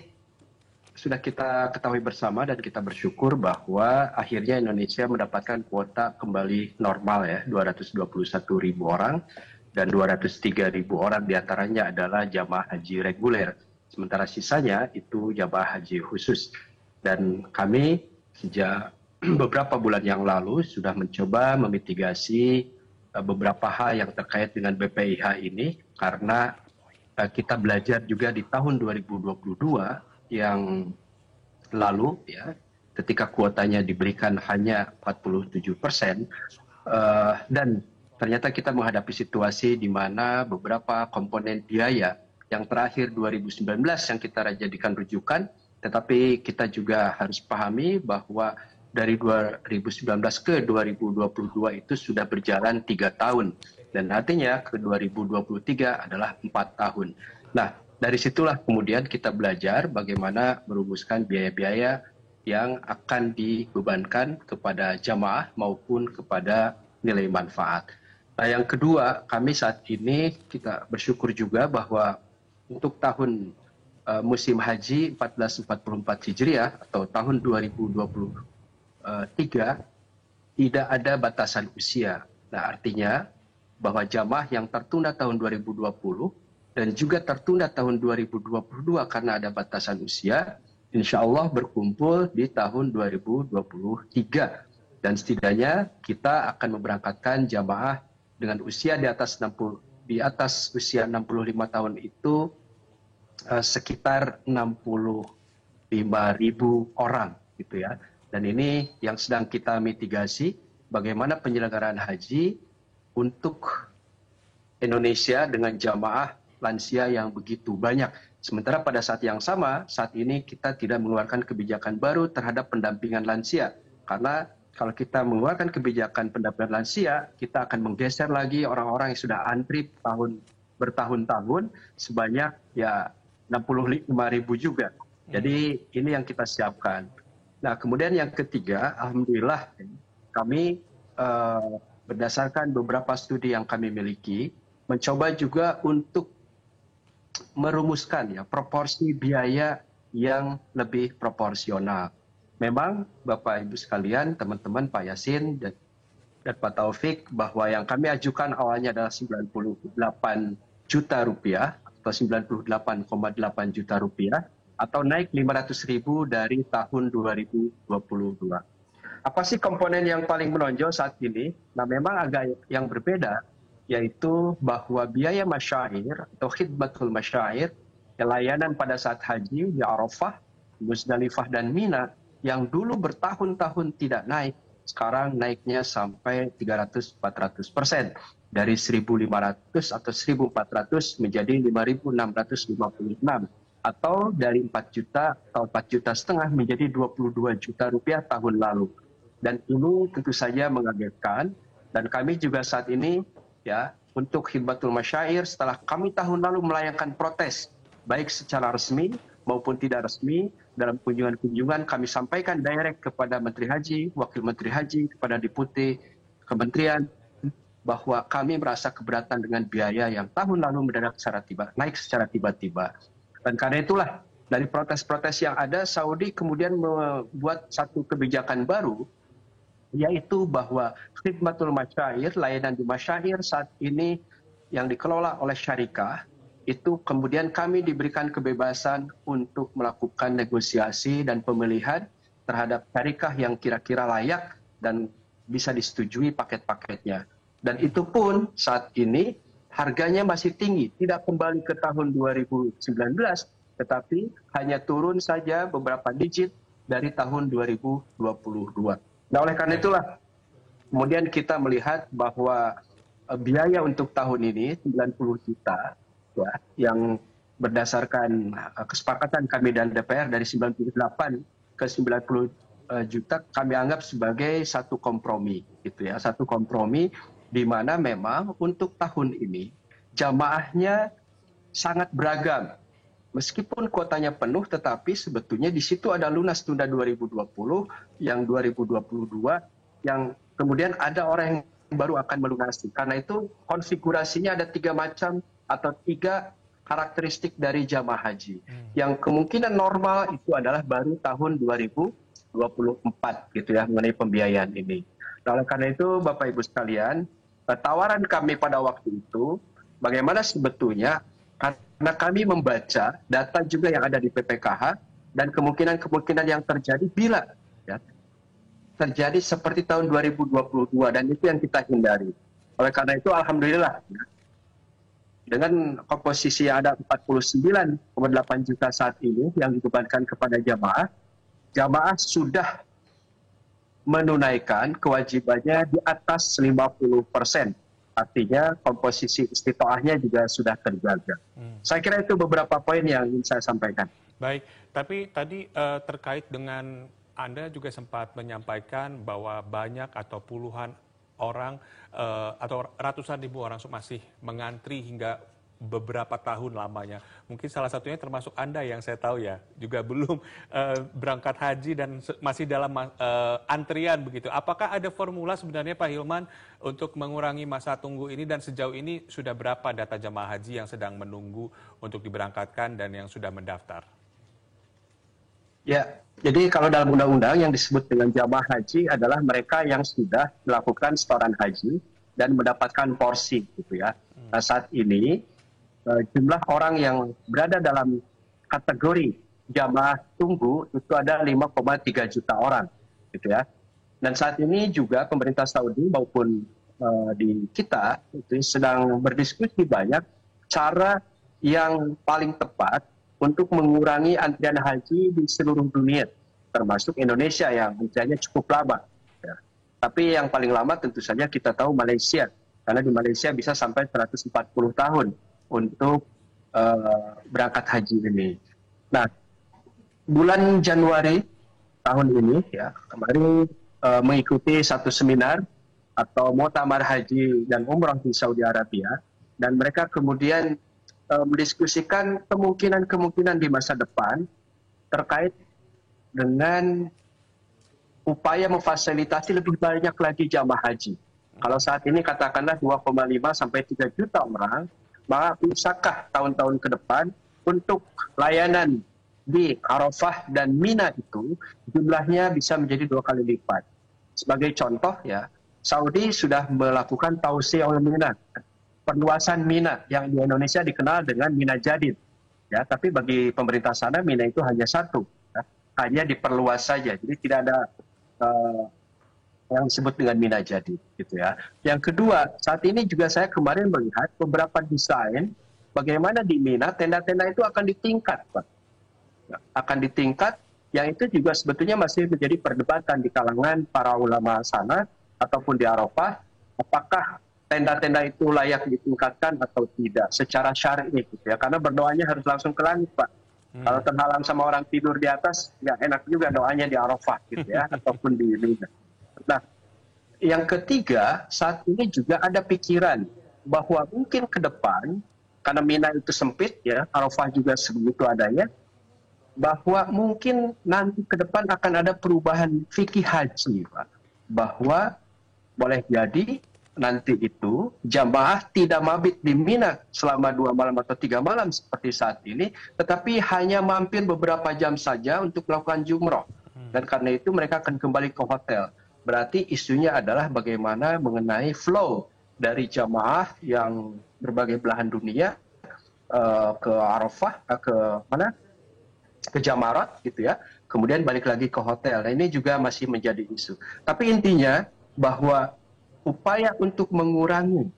Speaker 12: sudah kita ketahui bersama dan kita bersyukur bahwa akhirnya Indonesia mendapatkan kuota kembali normal ya, 221.000 orang dan 203.000 orang diantaranya adalah jamaah haji reguler. Sementara sisanya itu jamaah haji khusus. Dan kami sejak beberapa bulan yang lalu sudah mencoba memitigasi beberapa hal yang terkait dengan BPIH ini karena kita belajar juga di tahun 2022 yang lalu ya, ketika kuotanya diberikan hanya 47%, dan ternyata kita menghadapi situasi di mana beberapa komponen biaya yang terakhir 2019 yang kita jadikan rujukan, tetapi kita juga harus pahami bahwa dari 2019 ke 2022 itu sudah berjalan 3 tahun. Dan artinya ke 2023 adalah 4 tahun. Nah, dari situlah kemudian kita belajar bagaimana merumuskan biaya-biaya yang akan dibebankan kepada jamaah maupun kepada nilai manfaat. Nah, yang kedua, kami saat ini kita bersyukur juga bahwa untuk tahun musim haji 1444 Hijriah atau tahun 2023 tidak ada batasan usia. Nah, artinya bahwa jamaah yang tertunda tahun 2020 dan juga tertunda tahun 2022 karena ada batasan usia, insya Allah berkumpul di tahun 2023. Dan setidaknya kita akan memberangkatkan jamaah dengan usia di atas usia 65 tahun itu sekitar 65.000 orang gitu ya. Dan ini yang sedang kita mitigasi bagaimana penyelenggaraan haji untuk Indonesia dengan jamaah lansia yang begitu banyak. Sementara pada saat yang sama, saat ini kita tidak mengeluarkan kebijakan baru terhadap pendampingan lansia. Karena kalau kita mengeluarkan kebijakan pendampingan lansia, kita akan menggeser lagi orang-orang yang sudah antri bertahun-tahun sebanyak ya 65.000 juga. Jadi ini yang kita siapkan. Nah, kemudian yang ketiga, alhamdulillah kami berdasarkan beberapa studi yang kami miliki, mencoba juga untuk merumuskan ya proporsi biaya yang lebih proporsional. Memang Bapak Ibu sekalian, teman-teman Pak Yasin dan Pak Taufik, bahwa yang kami ajukan awalnya adalah 98 juta rupiah atau 98,8 juta rupiah atau naik 500.000 dari tahun 2022. Apa sih komponen yang paling menonjol saat ini? Nah, memang agak yang berbeda, yaitu bahwa biaya masyair atau khidmatul masyair, layanan pada saat haji di Arafah, Musdalifah dan Mina, yang dulu bertahun-tahun tidak naik, sekarang naiknya sampai 300-400%. Dari 1.500 atau 1.400 menjadi 5.656. Atau dari 4 juta atau 4,5 juta menjadi 22 juta rupiah tahun lalu. Dan ini tentu saja mengagetkan, dan kami juga saat ini ya untuk Khidmatul Masyair setelah kami tahun lalu melayangkan protes, baik secara resmi maupun tidak resmi. Dalam kunjungan-kunjungan kami sampaikan direct kepada Menteri Haji, Wakil Menteri Haji, kepada Deputi Kementerian, bahwa kami merasa keberatan dengan biaya yang tahun lalu naik secara tiba-tiba. Dan karena itulah, dari protes-protes yang ada, Saudi kemudian membuat satu kebijakan baru, yaitu bahwa Khidmatul Masyair, layanan di masyair saat ini yang dikelola oleh syarikah, itu kemudian kami diberikan kebebasan untuk melakukan negosiasi dan pemilihan terhadap syarikah yang kira-kira layak dan bisa disetujui paket-paketnya. Dan itu pun saat ini harganya masih tinggi, tidak kembali ke tahun 2019, tetapi hanya turun saja beberapa digit dari tahun 2022. Nah, oleh karena itulah kemudian kita melihat bahwa biaya untuk tahun ini 90 juta ya, yang berdasarkan kesepakatan kami dan DPR dari 98 ke 90 juta kami anggap sebagai satu kompromi gitu ya, satu kompromi di mana memang untuk tahun ini jamaahnya sangat beragam. Meskipun kuotanya penuh, tetapi sebetulnya di situ ada lunas tunda 2020, yang 2022, yang kemudian ada orang yang baru akan melunasi. Karena itu konfigurasinya ada 3 macam atau 3 karakteristik dari jamaah haji. Yang kemungkinan normal itu adalah baru tahun 2024 gitu ya, mengenai pembiayaan ini. Nah, oleh karena itu Bapak Ibu sekalian, tawaran kami pada waktu itu, bagaimana sebetulnya karena kami membaca data juga yang ada di PPKH dan kemungkinan-kemungkinan yang terjadi bila ya, terjadi seperti tahun 2022 dan itu yang kita hindari. Oleh karena itu alhamdulillah ya, dengan komposisi yang ada 49,8 juta saat ini yang dibebankan kepada jamaah sudah menunaikan kewajibannya di atas 50%. Artinya komposisi istitoahnya juga sudah terjaga. Saya kira itu beberapa poin yang ingin saya sampaikan.
Speaker 8: Baik, tapi tadi terkait dengan Anda juga sempat menyampaikan bahwa banyak atau puluhan orang atau ratusan ribu orang masih mengantri hingga beberapa tahun lamanya. Mungkin salah satunya termasuk Anda yang saya tahu ya, juga belum berangkat haji dan masih dalam antrian begitu. Apakah ada formula sebenarnya Pak Hilman untuk mengurangi masa tunggu ini dan sejauh ini sudah berapa data jamaah haji yang sedang menunggu untuk diberangkatkan dan yang sudah mendaftar?
Speaker 12: Ya, jadi kalau dalam undang-undang yang disebut dengan jamaah haji adalah mereka yang sudah melakukan setoran haji dan mendapatkan porsi gitu ya. Nah, saat ini jumlah orang yang berada dalam kategori jamaah tunggu itu ada 5,3 juta orang, gitu ya. Dan saat ini juga pemerintah Saudi maupun di kita itu sedang berdiskusi banyak cara yang paling tepat untuk mengurangi antrian haji di seluruh dunia, termasuk Indonesia yang antriannya cukup lama. Ya. Tapi yang paling lama tentu saja kita tahu Malaysia, karena di Malaysia bisa sampai 140 tahun untuk berangkat haji ini. Nah, bulan Januari tahun ini ya kemarin mengikuti satu seminar atau Muktamar Haji dan Umrah di Saudi Arabia dan mereka kemudian mendiskusikan kemungkinan-kemungkinan di masa depan terkait dengan upaya memfasilitasi lebih banyak lagi jamaah haji. Kalau saat ini katakanlah 2,5 sampai 3 juta orang, maka bisakah tahun-tahun ke depan untuk layanan di Arafah dan Mina itu jumlahnya bisa menjadi 2 kali lipat. Sebagai contoh ya, Saudi sudah melakukan Tausi'ul Mina, perluasan Mina yang di Indonesia dikenal dengan Mina Jadid. Ya, tapi bagi pemerintah sana Mina itu hanya satu, ya, hanya diperluas saja. Jadi tidak ada yang disebut dengan Mina Jadid, gitu ya. Yang kedua, saat ini juga saya kemarin melihat beberapa desain bagaimana di Mina tenda-tenda itu akan ditingkat, Pak. Akan ditingkat, yang itu juga sebetulnya masih menjadi perdebatan di kalangan para ulama sana ataupun di Arafah, apakah tenda-tenda itu layak ditingkatkan atau tidak secara syar'i, gitu ya. Karena berdoanya harus langsung ke langit, Pak. Kalau terhalang sama orang tidur di atas, ya enak juga doanya di Arafah, gitu ya, ataupun di Mina. Nah, yang ketiga, saat ini juga ada pikiran bahwa mungkin ke depan, karena Mina itu sempit ya, Arafah juga sebegitu adanya, bahwa mungkin nanti ke depan akan ada perubahan fikih haji, Pak. Bahwa boleh jadi nanti itu jamaah tidak mabit di Mina selama 2 malam atau 3 malam seperti saat ini, tetapi hanya mampir beberapa jam saja untuk melakukan jumroh. Dan karena itu mereka akan kembali ke hotel. Berarti isunya adalah bagaimana mengenai flow dari jamaah yang berbagai belahan dunia ke Arafah, ke mana? Ke Jamarat gitu ya. Kemudian balik lagi ke hotel. Nah, ini juga masih menjadi isu. Tapi intinya bahwa upaya untuk mengurangi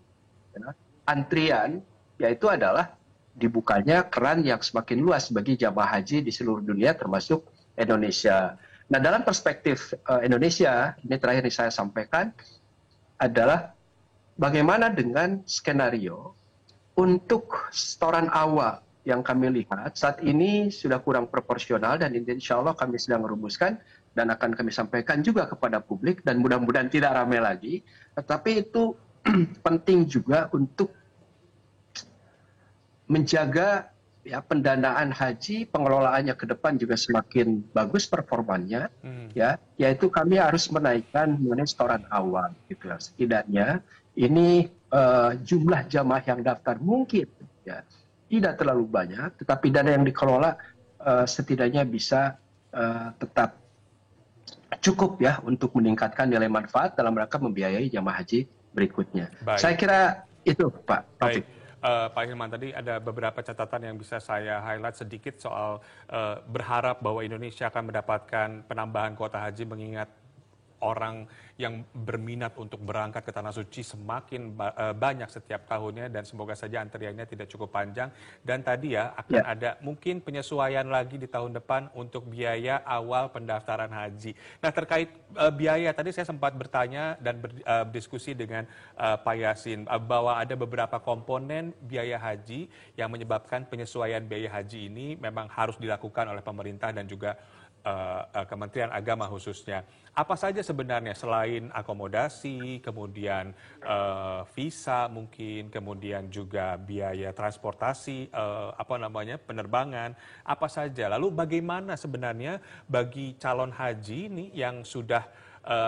Speaker 12: ya, antrian yaitu adalah dibukanya keran yang semakin luas bagi jamaah haji di seluruh dunia termasuk Indonesia. Nah, dalam perspektif Indonesia, ini terakhir yang saya sampaikan adalah bagaimana dengan skenario untuk setoran awal yang kami lihat saat ini sudah kurang proporsional dan insya Allah kami sedang merumuskan dan akan kami sampaikan juga kepada publik dan mudah-mudahan tidak ramai lagi. Tetapi itu penting juga untuk menjaga ya pendanaan haji, pengelolaannya ke depan juga semakin bagus performanya, ya, yaitu kami harus menaikkan mengenai setoran awal, gitu ya. Setidaknya ini jumlah jamaah yang daftar mungkin ya tidak terlalu banyak, tetapi dana yang dikelola setidaknya bisa tetap cukup ya untuk meningkatkan nilai manfaat dalam rangka membiayai jamaah haji berikutnya.
Speaker 8: Baik.
Speaker 12: Saya kira itu, Pak.
Speaker 8: Baik. Pak Hilman, tadi ada beberapa catatan yang bisa saya highlight sedikit soal berharap bahwa Indonesia akan mendapatkan penambahan kuota haji mengingat orang yang berminat untuk berangkat ke Tanah Suci semakin banyak setiap tahunnya dan semoga saja antriannya tidak cukup panjang. Dan tadi ya akan ada mungkin penyesuaian lagi di tahun depan untuk biaya awal pendaftaran haji. Nah, terkait biaya tadi saya sempat bertanya dan berdiskusi dengan Pak Yasin bahwa ada beberapa komponen biaya haji yang menyebabkan penyesuaian biaya haji ini memang harus dilakukan oleh pemerintah dan juga Kementerian Agama khususnya. Apa saja sebenarnya selain akomodasi, kemudian visa mungkin, kemudian juga biaya transportasi, penerbangan, apa saja. Lalu bagaimana sebenarnya bagi calon haji ini yang sudah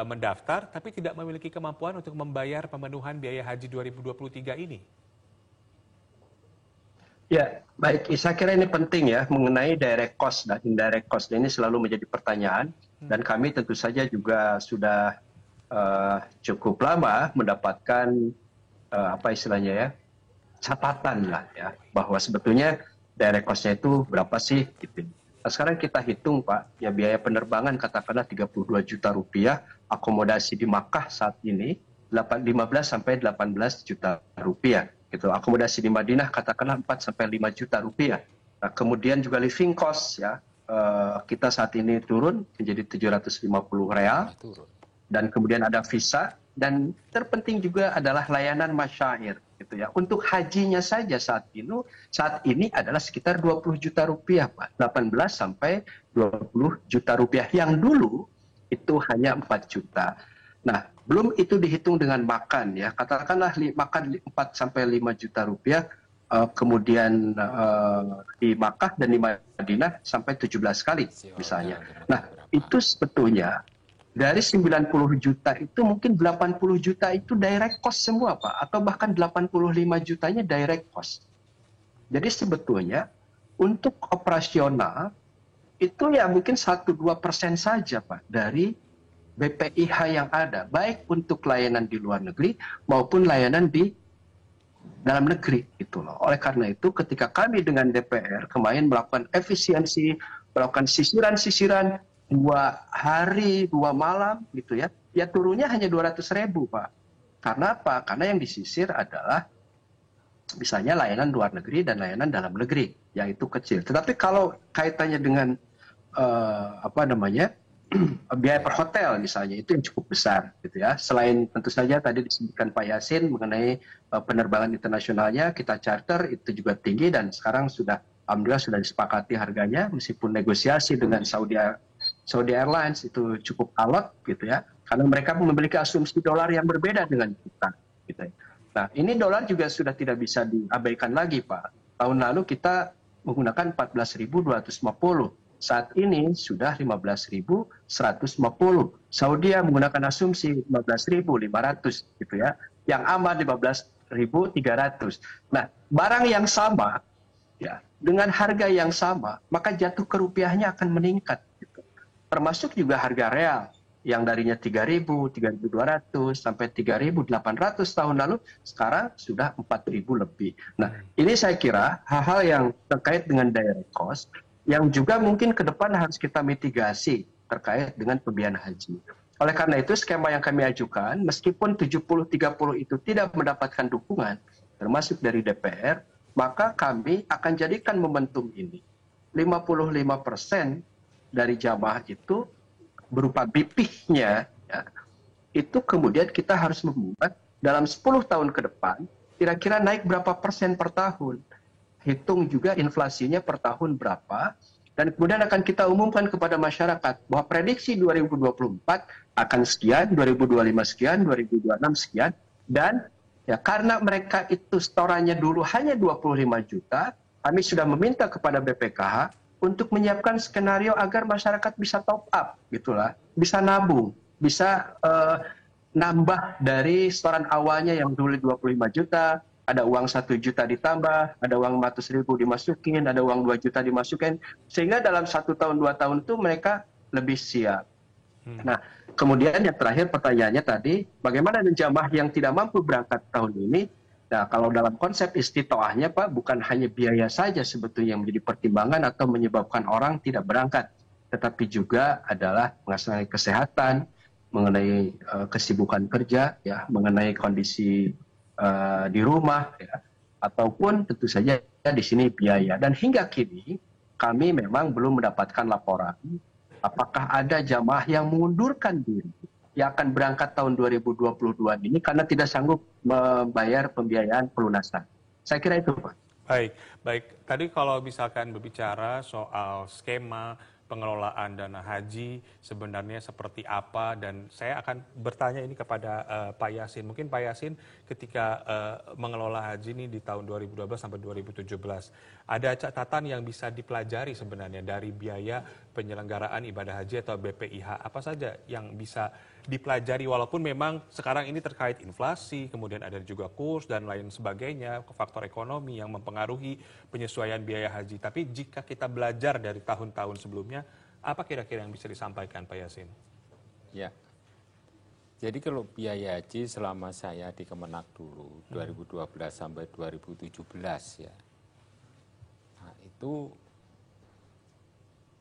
Speaker 8: mendaftar tapi tidak memiliki kemampuan untuk membayar pemenuhan biaya haji 2023 ini?
Speaker 12: Ya, baik. Saya kira ini penting ya, mengenai direct cost dan indirect cost ini selalu menjadi pertanyaan. Dan kami tentu saja juga sudah cukup lama mendapatkan catatan lah ya, bahwa sebetulnya direct cost-nya itu berapa sih gitu. Nah, sekarang kita hitung Pak, ya biaya penerbangan katakanlah 32 juta rupiah, akomodasi di Makkah saat ini 15 sampai 18 juta rupiah. Gitu. Akomodasi di Madinah katakanlah 4 sampai 5 juta rupiah. Nah, kemudian juga living cost ya, kita saat ini turun menjadi 750 real. Dan kemudian ada visa dan terpenting juga adalah layanan masyair gitu ya. Untuk hajinya saja saat ini adalah sekitar 20 juta rupiah Pak. 18 sampai 20 juta rupiah yang dulu itu hanya 4 juta. Nah, belum itu dihitung dengan makan ya, katakanlah makan 4 sampai 5 juta rupiah, kemudian di Makkah dan di Madinah sampai 17 kali misalnya. Nah, itu sebetulnya dari 90 juta itu mungkin 80 juta itu direct cost semua Pak, atau bahkan 85 jutanya direct cost. Jadi sebetulnya untuk operasional itu ya mungkin 1-2% saja Pak dari BPIH yang ada, baik untuk layanan di luar negeri maupun layanan di dalam negeri gitu loh. Oleh karena itu ketika kami dengan DPR kemarin melakukan efisiensi, melakukan sisiran-sisiran 2 hari 2 malam gitu ya, ya turunnya hanya 200.000 Pak. Karena apa? Karena yang disisir adalah misalnya layanan luar negeri dan layanan dalam negeri, yang itu kecil. Tetapi kalau kaitannya dengan biaya per hotel misalnya, itu yang cukup besar gitu ya. Selain tentu saja tadi disebutkan Pak Yasin mengenai penerbangan internasionalnya, kita charter itu juga tinggi dan sekarang alhamdulillah sudah disepakati harganya, meskipun negosiasi dengan Saudi Airlines itu cukup alot gitu ya, karena mereka memiliki asumsi dolar yang berbeda dengan kita gitu ya. Nah, ini dolar juga sudah tidak bisa diabaikan lagi, Pak. Tahun lalu kita menggunakan 14.250. Saat ini sudah 15.150. Saudi menggunakan asumsi 15.500 gitu ya. Yang aman 15.300. Nah, barang yang sama ya, dengan harga yang sama, maka jatuh ke rupiahnya akan meningkat gitu. Termasuk juga harga real yang darinya 3.000, 3.200 sampai 3.800 tahun lalu, sekarang sudah 4.000 lebih. Nah, ini saya kira hal-hal yang terkait dengan direct cost yang juga mungkin ke depan harus kita mitigasi terkait dengan pembiayaan haji. Oleh karena itu, skema yang kami ajukan, meskipun 70-30 itu tidak mendapatkan dukungan, termasuk dari DPR, maka kami akan jadikan momentum ini. 55% dari jamaah itu berupa BP-nya, ya, itu kemudian kita harus membuat dalam 10 tahun ke depan, kira-kira naik berapa persen per tahun. Hitung juga inflasinya per tahun berapa, dan kemudian akan kita umumkan kepada masyarakat bahwa prediksi 2024 akan sekian, 2025 sekian, 2026 sekian, dan ya karena mereka itu setorannya dulu hanya 25 juta, kami sudah meminta kepada BPKH untuk menyiapkan skenario agar masyarakat bisa top up, gitulah, bisa nabung, bisa nambah dari setoran awalnya yang dulu 25 juta, ada uang 1 juta ditambah, ada uang 100.000 dimasukin, ada uang 2 juta dimasukin, sehingga dalam 1 tahun 2 tahun itu mereka lebih siap. Nah, kemudian yang terakhir pertanyaannya tadi, bagaimana dengan jamaah yang tidak mampu berangkat tahun ini? Nah, kalau dalam konsep istitoahnya, Pak, bukan hanya biaya saja sebetulnya yang menjadi pertimbangan atau menyebabkan orang tidak berangkat, tetapi juga adalah mengenai kesehatan, mengenai kesibukan kerja, ya, mengenai kondisi di rumah, ya, ataupun tentu saja di sini biaya. Dan hingga kini kami memang belum mendapatkan laporan apakah ada jamaah yang mengundurkan diri yang akan berangkat tahun 2022 ini karena tidak sanggup membayar pembiayaan pelunasan. Saya kira itu, Pak.
Speaker 8: Baik. Tadi kalau misalkan berbicara soal skema pengelolaan dana haji sebenarnya seperti apa, dan saya akan bertanya ini kepada Pak Yasin. Mungkin Pak Yasin ketika mengelola haji ini di tahun 2012 sampai 2017, ada catatan yang bisa dipelajari sebenarnya dari biaya penyelenggaraan ibadah haji atau BPIH, apa saja yang bisa dipelajari walaupun memang sekarang ini terkait inflasi, kemudian ada juga kurs dan lain sebagainya, faktor ekonomi yang mempengaruhi penyesuaian biaya haji. Tapi jika kita belajar dari tahun-tahun sebelumnya, apa kira-kira yang bisa disampaikan Pak Yasin?
Speaker 2: Ya, jadi kalau biaya haji selama saya di Kemenak dulu, 2012 sampai 2017 ya, nah itu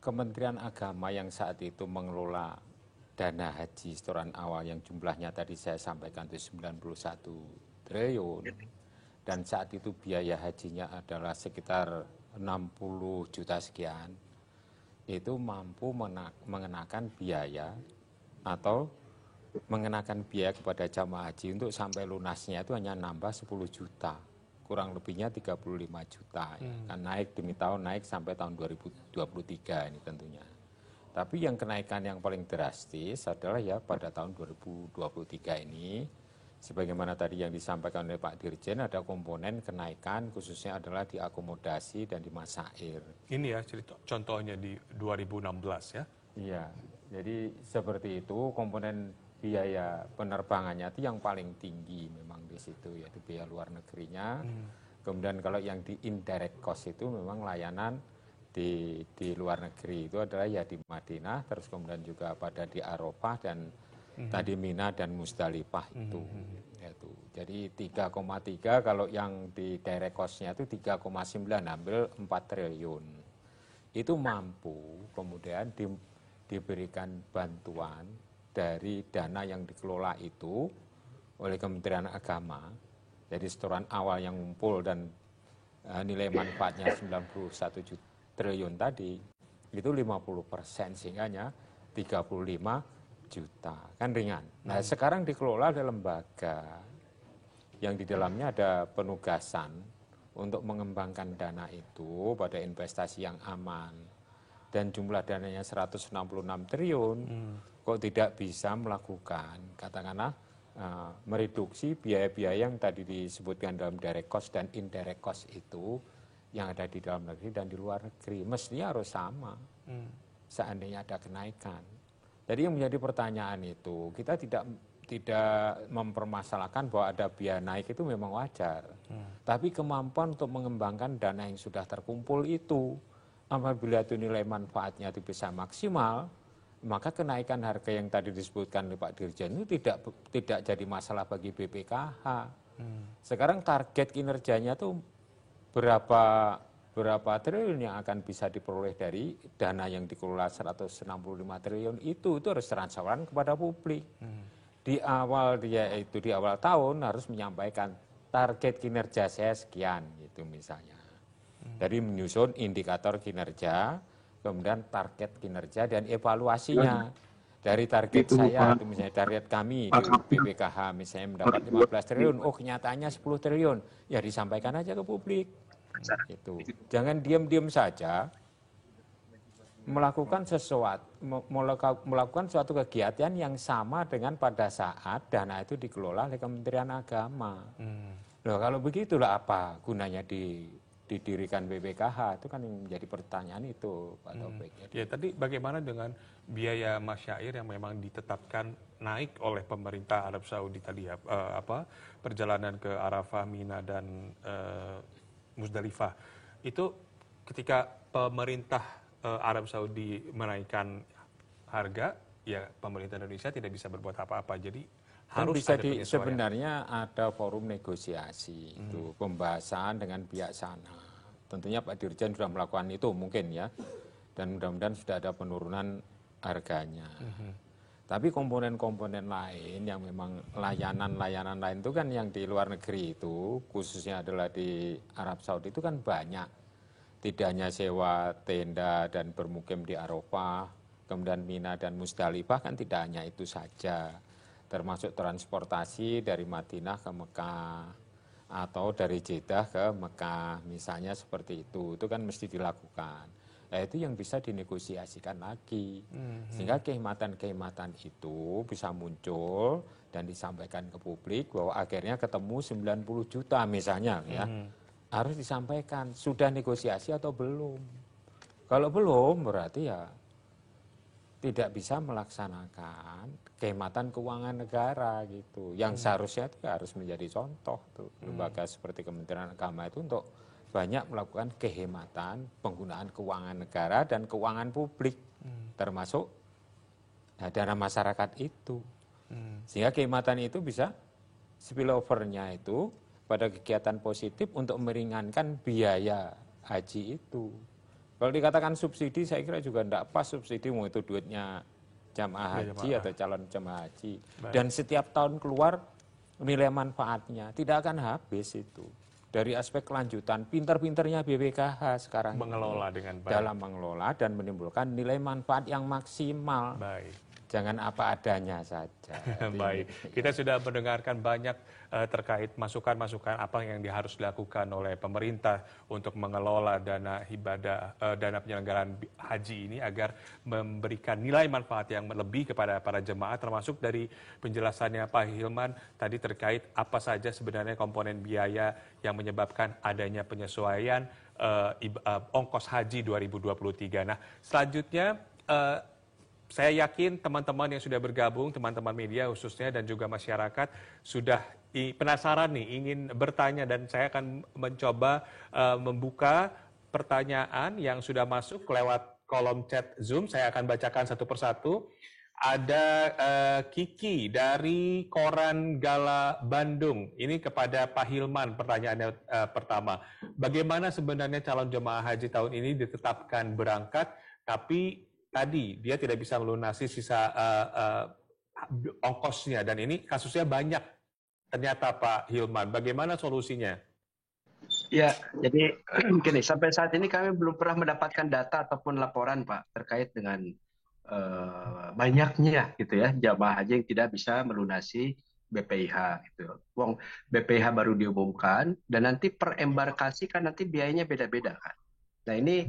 Speaker 2: Kementerian Agama yang saat itu mengelola dana haji setoran awal yang jumlahnya tadi saya sampaikan itu 91 triliun, dan saat itu biaya hajinya adalah sekitar 60 juta sekian, itu mampu mengenakan biaya atau mengenakan biaya kepada jamaah haji untuk sampai lunasnya itu hanya nambah 10 juta, kurang lebihnya 35 juta, ya. Kan naik demi tahun, naik sampai tahun 2023 ini tentunya. Tapi yang kenaikan yang paling drastis adalah ya pada tahun 2023 ini, sebagaimana tadi yang disampaikan oleh Pak Dirjen, ada komponen kenaikan khususnya adalah di akomodasi dan di masair.
Speaker 8: Ini ya contohnya di 2016 ya? Iya,
Speaker 2: jadi seperti itu komponen biaya penerbangannya itu yang paling tinggi memang di situ, yaitu biaya luar negerinya. Kemudian kalau yang di indirect cost itu memang layanan di luar negeri itu adalah ya di Madinah, terus kemudian juga pada di Arafah dan tadi Mina dan Musdalifah itu. Yaitu. Jadi 3,3 kalau yang di direct cost-nya itu 3,9 ambil 4 triliun. Itu mampu kemudian diberikan bantuan dari dana yang dikelola itu oleh Kementerian Agama. Jadi setoran awal yang ngumpul dan nilai manfaatnya 91 triliun tadi, itu 50%, sehingga 35 juta. Kan ringan. Nah sekarang dikelola oleh lembaga yang di dalamnya ada penugasan untuk mengembangkan dana itu pada investasi yang aman. Dan jumlah dananya 166 triliun, kok tidak bisa melakukan, katakanlah, mereduksi biaya-biaya yang tadi disebutkan dalam direct cost dan indirect cost itu yang ada di dalam negeri dan di luar negeri. Mestinya harus sama seandainya ada kenaikan. Jadi yang menjadi pertanyaan itu, kita tidak mempermasalahkan bahwa ada biaya naik itu memang wajar. Tapi kemampuan untuk mengembangkan dana yang sudah terkumpul itu, apabila itu nilai manfaatnya itu bisa maksimal, maka kenaikan harga yang tadi disebutkan oleh Pak Dirjen itu tidak jadi masalah bagi BPKH. Sekarang target kinerjanya tuh berapa triliun yang akan bisa diperoleh dari dana yang dikelola 165 triliun itu harus transparan kepada publik. Di awal tahun harus menyampaikan target kinerja saya sekian gitu misalnya. Jadi menyusun indikator kinerja, kemudian target kinerja dan evaluasinya. Dari target saya, misalnya target kami di BPKH misalnya mendapat 15 triliun, oh kenyataannya 10 triliun, ya disampaikan aja ke publik. Gitu. Jangan diam-diam saja melakukan suatu kegiatan yang sama dengan pada saat dana itu dikelola oleh Kementerian Agama. Loh, kalau begitulah apa gunanya didirikan BPKH? Itu kan yang menjadi pertanyaan itu, Pak Taufik.
Speaker 8: Ya, tadi bagaimana dengan biaya masyair yang memang ditetapkan naik oleh pemerintah Arab Saudi tadi ya, perjalanan ke Arafah, Mina dan Musdalifah. Itu ketika pemerintah Arab Saudi menaikkan harga, ya pemerintah Indonesia tidak bisa berbuat apa-apa. Jadi harus
Speaker 2: bisa
Speaker 8: ada penyesuaian.
Speaker 2: Sebenarnya ada forum negosiasi, itu pembahasan dengan pihak sana. Tentunya Pak Dirjen sudah melakukan itu mungkin ya, dan mudah-mudahan sudah ada penurunan harganya. Tapi komponen-komponen lain yang memang layanan-layanan lain itu kan yang di luar negeri itu, khususnya adalah di Arab Saudi itu kan banyak. Tidak hanya sewa tenda dan bermukim di Arafah, kemudian Mina dan Musdalifah kan tidak hanya itu saja. Termasuk transportasi dari Madinah ke Mekah atau dari Jeddah ke Mekah misalnya seperti itu kan mesti dilakukan. Nah, itu yang bisa dinegosiasikan lagi sehingga kehematan-kehematan itu bisa muncul dan disampaikan ke publik bahwa akhirnya ketemu 90 juta misalnya ya, harus disampaikan sudah negosiasi atau belum. Kalau belum berarti ya tidak bisa melaksanakan kehematan keuangan negara gitu. Yang seharusnya itu harus menjadi contoh tuh. Lembaga seperti Kementerian Agama itu untuk banyak melakukan kehematan penggunaan keuangan negara dan keuangan publik, termasuk dana masyarakat itu. Sehingga kehematan itu bisa spillover-nya itu pada kegiatan positif untuk meringankan biaya haji itu. Kalau dikatakan subsidi, saya kira juga tidak pas subsidi, mau itu duitnya jamaah haji atau calon jamaah haji. Dan setiap tahun keluar nilai manfaatnya, tidak akan habis itu. Dari aspek kelanjutan, pinter-pinternya BPKH sekarang
Speaker 8: mengelola dengan baik.
Speaker 2: Dalam mengelola dan menimbulkan nilai manfaat yang maksimal. Jangan apa adanya saja.
Speaker 8: Baik, kita sudah mendengarkan banyak terkait masukan-masukan apa yang harus dilakukan oleh pemerintah untuk mengelola dana ibadah, dana penyelenggaraan haji ini agar memberikan nilai manfaat yang lebih kepada para jemaah, termasuk dari penjelasannya Pak Hilman tadi terkait apa saja sebenarnya komponen biaya yang menyebabkan adanya penyesuaian ongkos haji 2023. Nah, selanjutnya saya yakin teman-teman yang sudah bergabung, teman-teman media khususnya dan juga masyarakat sudah penasaran nih, ingin bertanya, dan saya akan mencoba membuka pertanyaan yang sudah masuk lewat kolom chat Zoom. Saya akan bacakan satu persatu. Ada Kiki dari Koran Gala Bandung. Ini kepada Pak Hilman pertanyaannya pertama. Bagaimana sebenarnya calon jemaah haji tahun ini ditetapkan berangkat, tapi tadi dia tidak bisa melunasi sisa ongkosnya, dan ini kasusnya banyak ternyata Pak Hilman. Bagaimana solusinya?
Speaker 12: Ya, jadi gini, sampai saat ini kami belum pernah mendapatkan data ataupun laporan Pak terkait dengan banyaknya gitu ya jamaah haji yang tidak bisa melunasi BPIH gitu. Wong BPIH baru diumumkan dan nanti per embarkasi kan nanti biayanya beda-beda kan. Nah ini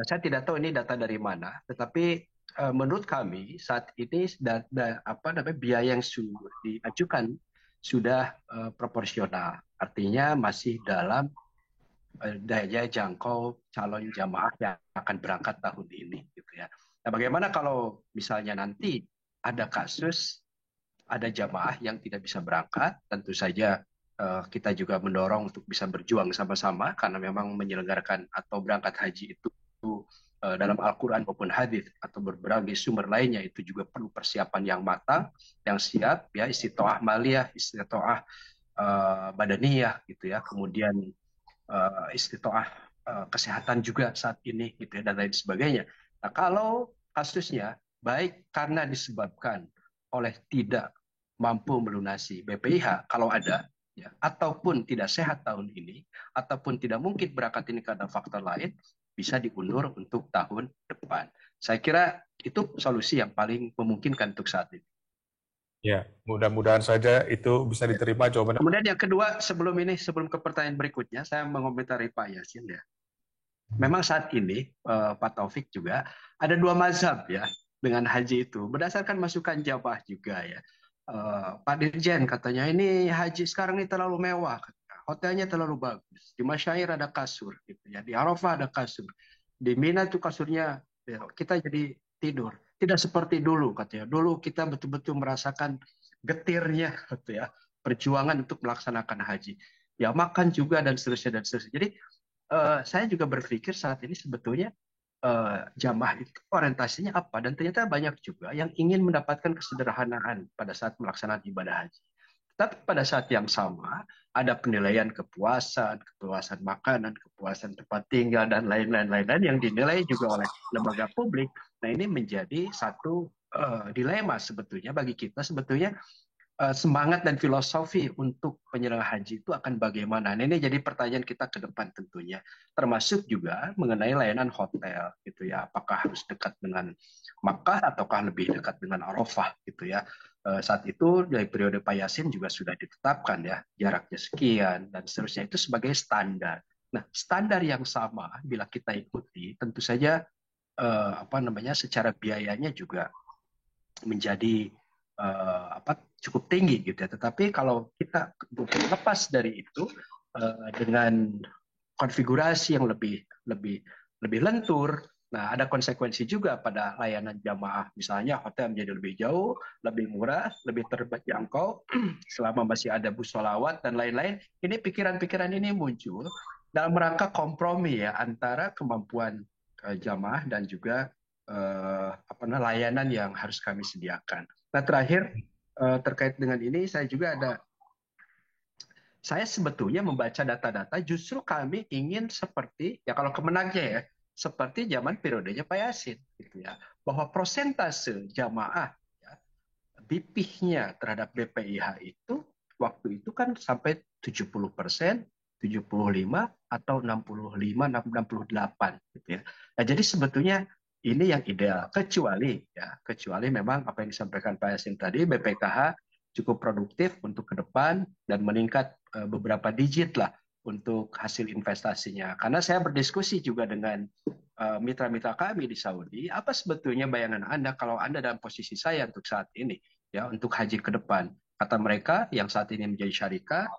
Speaker 12: saya tidak tahu ini data dari mana, tetapi menurut kami saat ini biaya yang sudah diajukan sudah proporsional, artinya masih dalam daya jangkau calon jamaah yang akan berangkat tahun ini, gitu ya. Nah, bagaimana kalau misalnya nanti ada kasus, ada jamaah yang tidak bisa berangkat, tentu saja kita juga mendorong untuk bisa berjuang sama-sama, karena memang menyelenggarakan atau berangkat haji itu dalam Al-Quran maupun hadis atau berbagai sumber lainnya itu juga perlu persiapan yang matang, yang siap, ya, istitoah maliyah, istitoah badaniyah, gitu ya, kemudian istitoah kesehatan juga saat ini, gitu ya, dan lain sebagainya. Nah, kalau kasusnya baik karena disebabkan oleh tidak mampu melunasi BPIH kalau ada, ya, ataupun tidak sehat tahun ini, ataupun tidak mungkin berangkat ini karena faktor lain, bisa diundur untuk tahun depan. Saya kira itu solusi yang paling memungkinkan untuk saat ini.
Speaker 8: Ya, mudah-mudahan saja itu bisa diterima jawabannya.
Speaker 12: Kemudian yang kedua, sebelum ke pertanyaan berikutnya, saya mengomentari Pak Yasin, ya. Memang saat ini Pak Taufik juga ada dua mazhab, ya, dengan haji itu berdasarkan masukan jamaah juga, ya. Pak Dirjen katanya ini haji sekarang ini terlalu mewah, hotelnya terlalu bagus, di Masyair ada kasur, gitu ya, di Arafah ada kasur, di Mina itu kasurnya, ya, kita jadi tidur. Tidak seperti dulu, katanya. Dulu kita betul-betul merasakan getirnya, gitu ya, perjuangan untuk melaksanakan haji. Ya, makan juga dan seterusnya dan seterusnya. Jadi saya juga berpikir saat ini sebetulnya jamaah itu orientasinya apa, dan ternyata banyak juga yang ingin mendapatkan kesederhanaan pada saat melaksanakan ibadah haji. Tapi pada saat yang sama ada penilaian kepuasan makanan, kepuasan tempat tinggal, dan lain-lain yang dinilai juga oleh lembaga publik. Nah, ini menjadi satu dilema sebetulnya bagi kita, sebetulnya semangat dan filosofi untuk penyelenggaraan haji itu akan bagaimana. Nah, ini jadi pertanyaan kita ke depan tentunya, termasuk juga mengenai layanan hotel, gitu ya. Apakah harus dekat dengan Makkah ataukah lebih dekat dengan Arafah, gitu ya. Saat itu dari periode Pak Yasin juga sudah ditetapkan, ya, jaraknya sekian dan seterusnya, itu sebagai standar. Nah, standar yang sama bila kita ikuti tentu saja secara biayanya juga menjadi cukup tinggi, gitu ya. Tetapi kalau kita lepas dari itu dengan konfigurasi yang lebih lentur, nah, ada konsekuensi juga pada layanan jamaah. Misalnya hotel menjadi lebih jauh, lebih murah, lebih terjangkau selama masih ada bus sholawat dan lain-lain. Ini pikiran-pikiran ini muncul dalam rangka kompromi, ya, antara kemampuan jamaah dan juga layanan yang harus kami sediakan. Nah, terakhir terkait dengan ini, saya sebetulnya membaca data-data, justru kami ingin seperti, ya, kalau Kemenagnya, ya, seperti zaman periodenya Pak Yasin, gitu ya, bahwa persentase jamaah, ya, BP-nya terhadap BPIH itu waktu itu kan sampai 70%, 75 atau 65, 68, gitu ya. Nah, jadi sebetulnya ini yang ideal, kecuali memang apa yang disampaikan Pak Yasin tadi, BPKH cukup produktif untuk ke depan dan meningkat beberapa digit lah untuk hasil investasinya. Karena saya berdiskusi juga dengan mitra-mitra kami di Saudi, apa sebetulnya bayangan Anda kalau Anda dalam posisi saya untuk saat ini, ya, untuk haji ke depan. Kata mereka yang saat ini menjadi syarikah,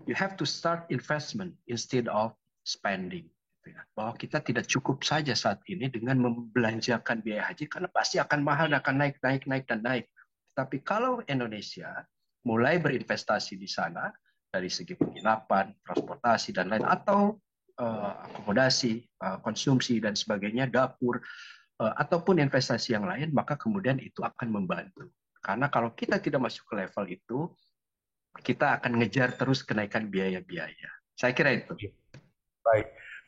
Speaker 12: you have to start investment instead of spending. Bahwa kita tidak cukup saja saat ini dengan membelanjakan biaya haji, karena pasti akan mahal, akan naik. Tapi kalau Indonesia mulai berinvestasi di sana, dari segi penginapan, transportasi, dan lain, atau akomodasi, konsumsi, dan sebagainya, dapur, ataupun investasi yang lain, maka kemudian itu akan membantu. Karena kalau kita tidak masuk ke level itu, kita akan ngejar terus kenaikan biaya-biaya. Saya kira itu.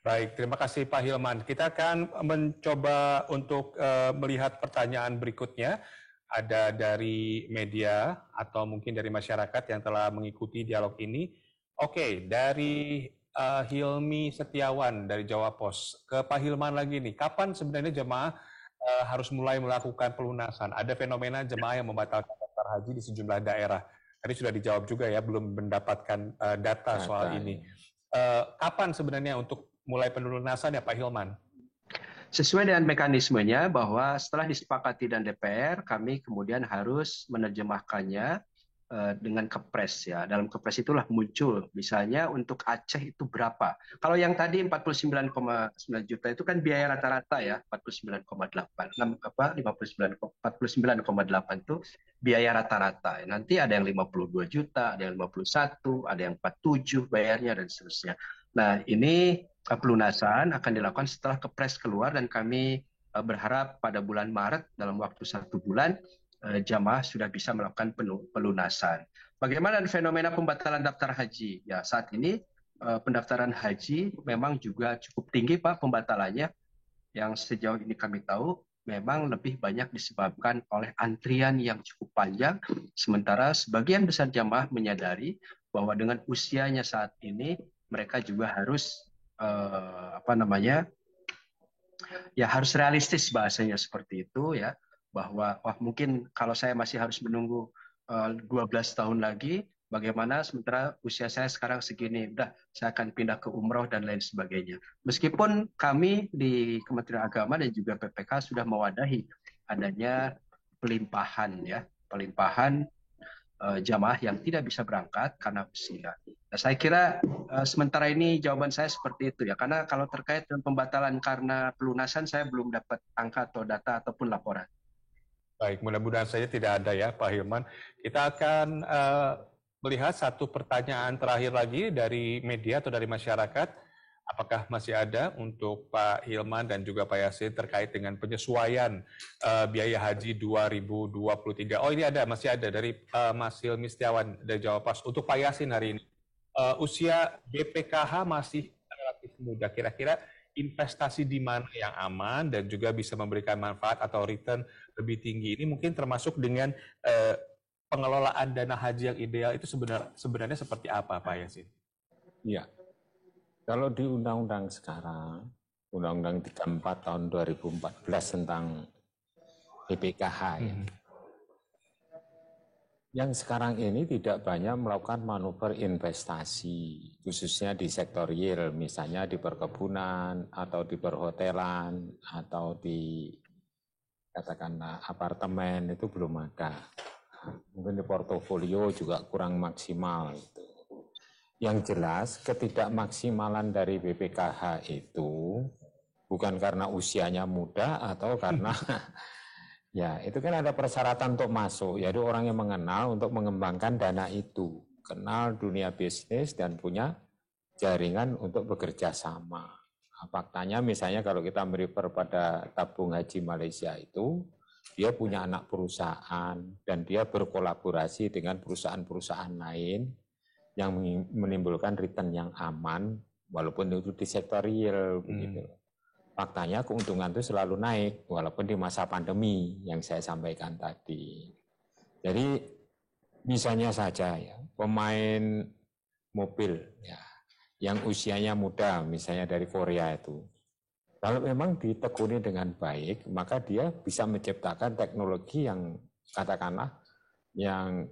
Speaker 8: Baik, terima kasih Pak Hilman. Kita akan mencoba untuk melihat pertanyaan berikutnya. Ada dari media atau mungkin dari masyarakat yang telah mengikuti dialog ini. Oke, dari Hilmi Setiawan dari Jawa Pos. Ke Pak Hilman lagi nih, kapan sebenarnya jemaah harus mulai melakukan pelunasan? Ada fenomena jemaah yang membatalkan daftar haji di sejumlah daerah. Tadi sudah dijawab juga, ya, belum mendapatkan data soal ini. Kapan sebenarnya untuk mulai pelunasan, ya Pak Hilman?
Speaker 12: sesuai dengan mekanismenya bahwa setelah disepakati dan DPR, kami kemudian harus menerjemahkannya dengan kepres ya. Dalam kepres itulah muncul misalnya untuk Aceh itu berapa. Kalau yang tadi 49,9 juta itu kan biaya rata-rata ya, 49,8. 49,8 itu biaya rata-rata. Nanti ada yang 52 juta, ada yang 51, ada yang 47 bayarnya dan seterusnya. Nah, ini pelunasan akan dilakukan setelah kepres keluar dan kami berharap pada bulan Maret dalam waktu 1 bulan jamaah sudah bisa melakukan pelunasan. Bagaimana fenomena pembatalan daftar haji? Ya, saat ini pendaftaran haji memang juga cukup tinggi Pak pembatalannya. Yang sejauh ini kami tahu memang lebih banyak disebabkan oleh antrian yang cukup panjang, sementara sebagian besar jamaah menyadari bahwa dengan usianya saat ini mereka juga harus harus realistis bahasanya seperti itu ya. Bahwa mungkin kalau saya masih harus menunggu 12 tahun lagi, bagaimana sementara usia saya sekarang segini, udah saya akan pindah ke umroh dan lain sebagainya. Meskipun kami di Kementerian Agama dan juga PPK sudah mewadahi adanya pelimpahan jamaah yang tidak bisa berangkat karena usia. Nah, saya kira sementara ini jawaban saya seperti itu ya, karena kalau terkait dengan pembatalan karena pelunasan saya belum dapat angka atau data ataupun laporan.
Speaker 8: Baik, mudah-mudahan saja tidak ada ya Pak Hilman. Kita akan melihat satu pertanyaan terakhir lagi dari media atau dari masyarakat. Apakah masih ada untuk Pak Hilman dan juga Pak Yasin terkait dengan penyesuaian biaya haji 2023? Oh, ini ada, masih ada dari Mas Hilmi Setiawan dari Jawa Pas. Untuk Pak Yasin hari ini, usia BPKH masih relatif muda. Kira-kira investasi di mana yang aman dan juga bisa memberikan manfaat atau return lebih tinggi, ini mungkin termasuk dengan pengelolaan dana haji yang ideal itu sebenarnya seperti apa Pak Yasin?
Speaker 2: Iya, kalau di undang-undang sekarang, Undang-Undang 34 tahun 2014 tentang BPKH ya, yang sekarang ini tidak banyak melakukan manuver investasi, khususnya di sektor real, misalnya di perkebunan, atau di perhotelan, atau di katakanlah apartemen, itu belum ada. Mungkin di portofolio juga kurang maksimal. Yang jelas, ketidakmaksimalan dari BPKH itu bukan karena usianya muda atau karena ya, itu kan ada persyaratan untuk masuk, yaitu orang yang mengenal untuk mengembangkan dana itu, kenal dunia bisnis dan punya jaringan untuk bekerja sama. Nah, faktanya misalnya kalau kita merefer pada tabung haji Malaysia itu, dia punya anak perusahaan dan dia berkolaborasi dengan perusahaan-perusahaan lain yang menimbulkan return yang aman, walaupun itu di sektor real, begitu. Faktanya keuntungan itu selalu naik walaupun di masa pandemi yang saya sampaikan tadi. Jadi misalnya saja ya, pemain mobil ya yang usianya muda misalnya dari Korea itu, kalau memang ditekuni dengan baik maka dia bisa menciptakan teknologi yang katakanlah yang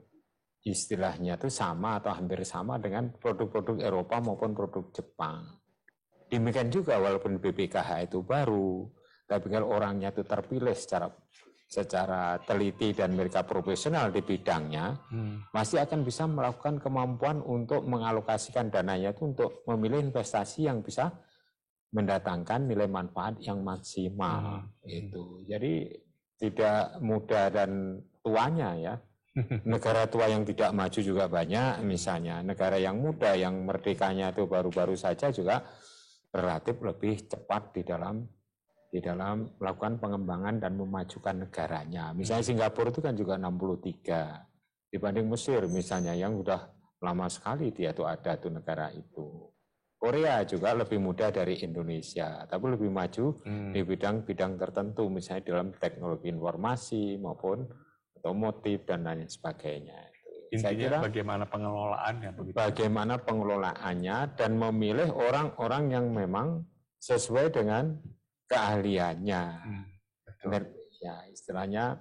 Speaker 2: istilahnya itu sama atau hampir sama dengan produk-produk Eropa maupun produk Jepang. Demikian juga walaupun BPKH itu baru, tapi kalau orangnya itu terpilih secara teliti dan mereka profesional di bidangnya, pasti akan bisa melakukan kemampuan untuk mengalokasikan dananya itu untuk memilih investasi yang bisa mendatangkan nilai manfaat yang maksimal. Itu. Jadi tidak muda dan tuanya ya. Negara tua yang tidak maju juga banyak, misalnya negara yang muda yang merdekanya itu baru-baru saja juga relatif lebih cepat di dalam melakukan pengembangan dan memajukan negaranya. Misalnya Singapura itu kan juga 63 dibanding Mesir misalnya yang sudah lama sekali dia tuh ada tuh negara itu. Korea juga lebih muda dari Indonesia, tapi lebih maju di bidang-bidang tertentu, misalnya dalam teknologi informasi maupun otomotif dan lain sebagainya.
Speaker 8: Intinya bagaimana pengelolaannya? Begitu.
Speaker 2: Bagaimana pengelolaannya dan memilih orang-orang yang memang sesuai dengan keahliannya. Ya, istilahnya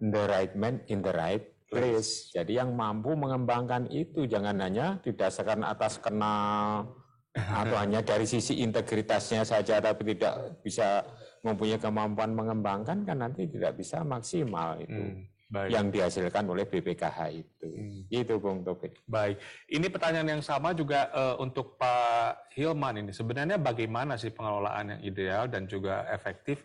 Speaker 2: the right man in the right place. Jadi yang mampu mengembangkan itu jangan hanya didasarkan atas kenal Atau hanya dari sisi integritasnya saja tapi tidak bisa mempunyai kemampuan mengembangkan, kan nanti tidak bisa maksimal itu yang dihasilkan oleh BPKH itu. Itu Bung Taufik.
Speaker 8: Baik, ini pertanyaan yang sama juga untuk Pak Hilman ini. Sebenarnya bagaimana sih pengelolaan yang ideal dan juga efektif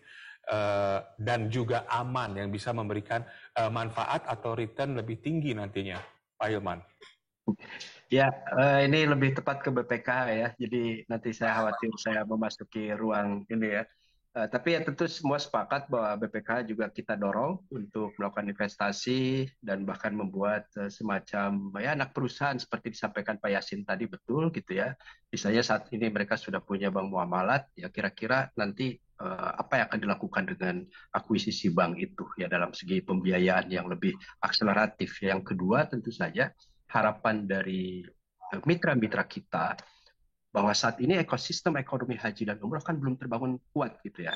Speaker 8: dan juga aman yang bisa memberikan manfaat atau return lebih tinggi nantinya, Pak Hilman?
Speaker 12: Ya, ini lebih tepat ke BPKH ya. Jadi nanti saya khawatir saya memasuki ruang ini ya. Tapi ya tentu semua sepakat bahwa BPKH juga kita dorong untuk melakukan investasi dan bahkan membuat semacam ya anak perusahaan seperti disampaikan Pak Yasin tadi, betul gitu ya. Misalnya saat ini mereka sudah punya bank muamalat, ya kira-kira nanti apa yang akan dilakukan dengan akuisisi bank itu ya dalam segi pembiayaan yang lebih akseleratif. Yang kedua tentu saja harapan dari mitra-mitra kita bahwa saat ini ekosistem ekonomi haji dan umroh kan belum terbangun kuat gitu ya.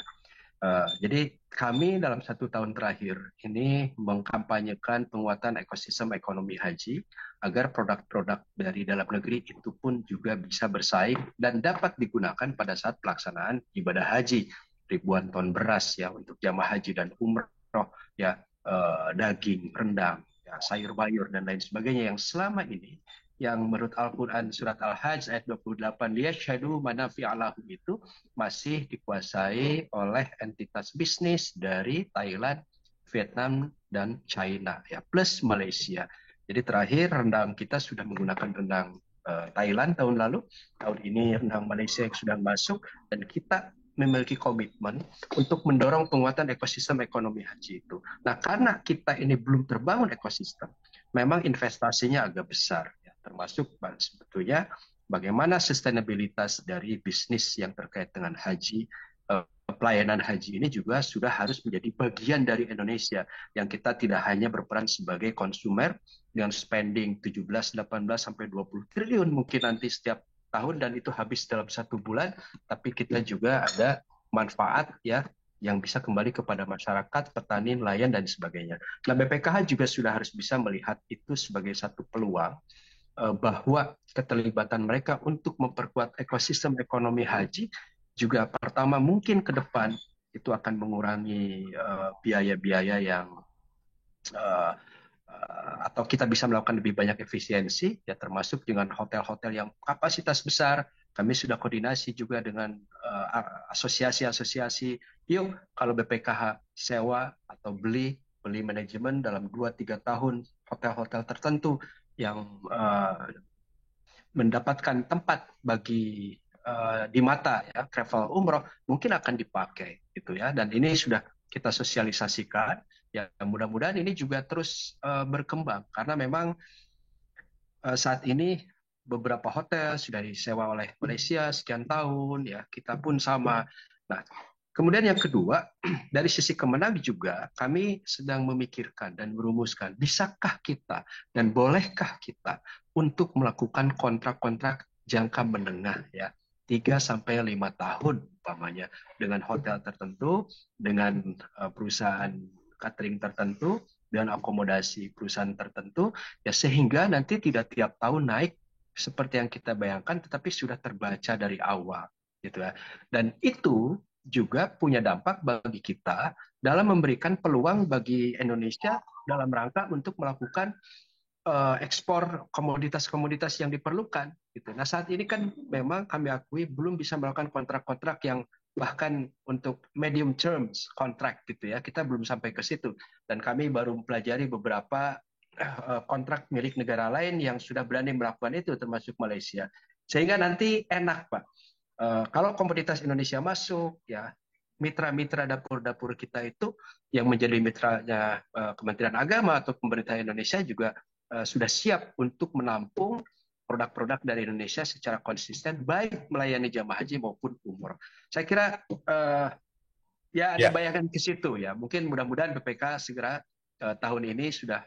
Speaker 12: Jadi kami dalam 1 tahun terakhir ini mengkampanyekan penguatan ekosistem ekonomi haji agar produk-produk dari dalam negeri itu pun juga bisa bersaing dan dapat digunakan pada saat pelaksanaan ibadah haji. Ribuan ton beras ya untuk jamaah haji dan umroh ya, daging, rendang, sayur bayur dan lain sebagainya yang selama ini yang menurut Al-Quran surat Al-Hajj ayat 28 liyashhadu manafi'a lahum itu masih dikuasai oleh entitas bisnis dari Thailand, Vietnam dan China ya, plus Malaysia. Jadi terakhir rendang kita sudah menggunakan rendang Thailand tahun lalu, tahun ini rendang Malaysia yang sudah masuk, dan kita memiliki komitmen untuk mendorong penguatan ekosistem ekonomi haji itu. Nah, karena kita ini belum terbangun ekosistem, memang investasinya agak besar, ya, termasuk sebetulnya bagaimana sustainabilitas dari bisnis yang terkait dengan haji, pelayanan haji ini juga sudah harus menjadi bagian dari Indonesia, yang kita tidak hanya berperan sebagai konsumer dengan spending 17, 18, sampai 20 triliun mungkin nanti setiap tahun dan itu habis dalam 1 bulan, tapi kita juga ada manfaat ya yang bisa kembali kepada masyarakat, petani, nelayan dan sebagainya. Nah, BPKH juga sudah harus bisa melihat itu sebagai satu peluang bahwa keterlibatan mereka untuk memperkuat ekosistem ekonomi haji juga pertama mungkin ke depan itu akan mengurangi biaya-biaya yang atau kita bisa melakukan lebih banyak efisiensi, ya termasuk dengan hotel-hotel yang kapasitas besar. Kami sudah koordinasi juga dengan asosiasi-asosiasi. Yuk, kalau BPKH sewa atau beli manajemen dalam 2-3 tahun hotel-hotel tertentu yang mendapatkan tempat bagi di mata ya travel umroh mungkin akan dipakai gitu ya, dan ini sudah kita sosialisasikan. Ya, mudah-mudahan ini juga terus berkembang karena memang saat ini beberapa hotel sudah disewa oleh Malaysia sekian tahun ya, kita pun sama. Nah, kemudian yang kedua dari sisi Kemenag juga kami sedang memikirkan dan merumuskan bisakah kita dan bolehkah kita untuk melakukan kontrak-kontrak jangka menengah ya 3-5 tahun umpamanya dengan hotel tertentu, dengan perusahaan catering tertentu, dan akomodasi perusahaan tertentu, ya sehingga nanti tidak tiap tahun naik seperti yang kita bayangkan, tetapi sudah terbaca dari awal, gitu ya. Dan itu juga punya dampak bagi kita dalam memberikan peluang bagi Indonesia dalam rangka untuk melakukan ekspor komoditas-komoditas yang diperlukan, gitu. Nah, saat ini kan memang kami akui belum bisa melakukan kontrak-kontrak yang bahkan untuk medium terms contract gitu ya, kita belum sampai ke situ, dan kami baru mempelajari beberapa kontrak milik negara lain yang sudah berani melakukan itu termasuk Malaysia, sehingga nanti enak Pak kalau komoditas Indonesia masuk ya, mitra-mitra dapur-dapur kita itu yang menjadi mitranya Kementerian Agama atau pemerintah Indonesia juga sudah siap untuk menampung produk-produk dari Indonesia secara konsisten, baik melayani jamaah haji maupun umroh. Saya kira ya ada bayangan ke situ ya. Mungkin mudah-mudahan BPK segera tahun ini sudah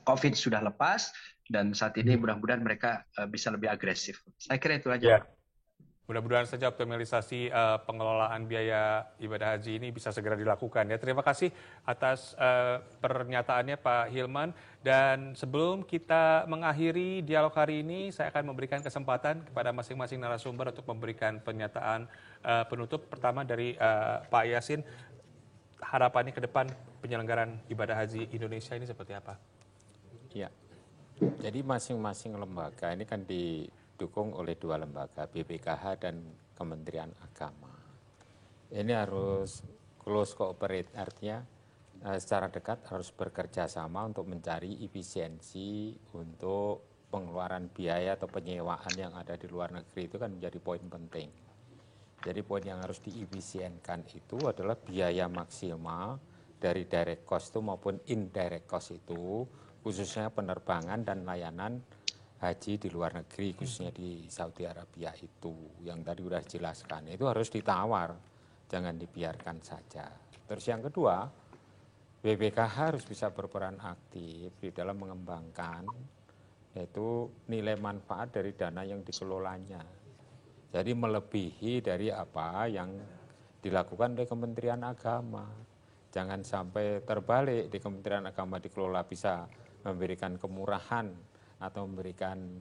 Speaker 12: COVID sudah lepas, dan saat ini mudah-mudahan mereka bisa lebih agresif. Saya kira itu aja.
Speaker 8: Mudah-mudahan saja optimalisasi pengelolaan biaya ibadah haji ini bisa segera dilakukan ya. Terima kasih atas pernyataannya Pak Hilman. Dan sebelum kita mengakhiri dialog hari ini, saya akan memberikan kesempatan kepada masing-masing narasumber untuk memberikan pernyataan penutup. Pertama dari Pak Yasin, harapannya ke depan penyelenggaraan ibadah haji Indonesia ini seperti apa?
Speaker 2: Ya, jadi masing-masing lembaga ini kan didukung oleh dua lembaga, BPKH dan Kementerian Agama. Ini harus close cooperate, artinya secara dekat harus bekerja sama untuk mencari efisiensi untuk pengeluaran biaya atau penyewaan yang ada di luar negeri. Itu kan menjadi poin penting. Jadi poin yang harus diefisienkan itu adalah biaya maksimal dari direct cost itu maupun indirect cost itu, khususnya penerbangan dan layanan haji di luar negeri, khususnya di Saudi Arabia itu, yang tadi sudah dijelaskan, itu harus ditawar, jangan dibiarkan saja. Terus yang kedua, BPKH harus bisa berperan aktif di dalam mengembangkan yaitu nilai manfaat dari dana yang dikelolanya. Jadi melebihi dari apa yang dilakukan oleh Kementerian Agama. Jangan sampai terbalik, di Kementerian Agama dikelola bisa memberikan kemurahan atau memberikan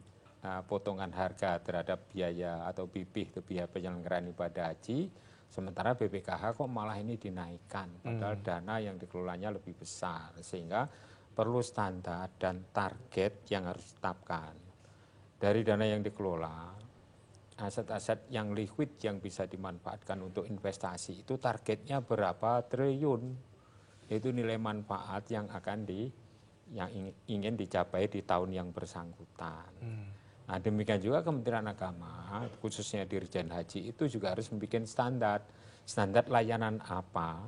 Speaker 2: potongan harga terhadap biaya atau BPIH, itu biaya penyelenggaraan ibadah haji, sementara BPKH kok malah ini dinaikkan, padahal dana yang dikelolanya lebih besar, sehingga perlu standar dan target yang harus ditetapkan. Dari dana yang dikelola, aset-aset yang liquid yang bisa dimanfaatkan untuk investasi, itu targetnya berapa triliun, itu nilai manfaat yang akan yang ingin dicapai di tahun yang bersangkutan. Nah, demikian juga Kementerian Agama, khususnya Dirjen Haji itu juga harus membuat standar layanan apa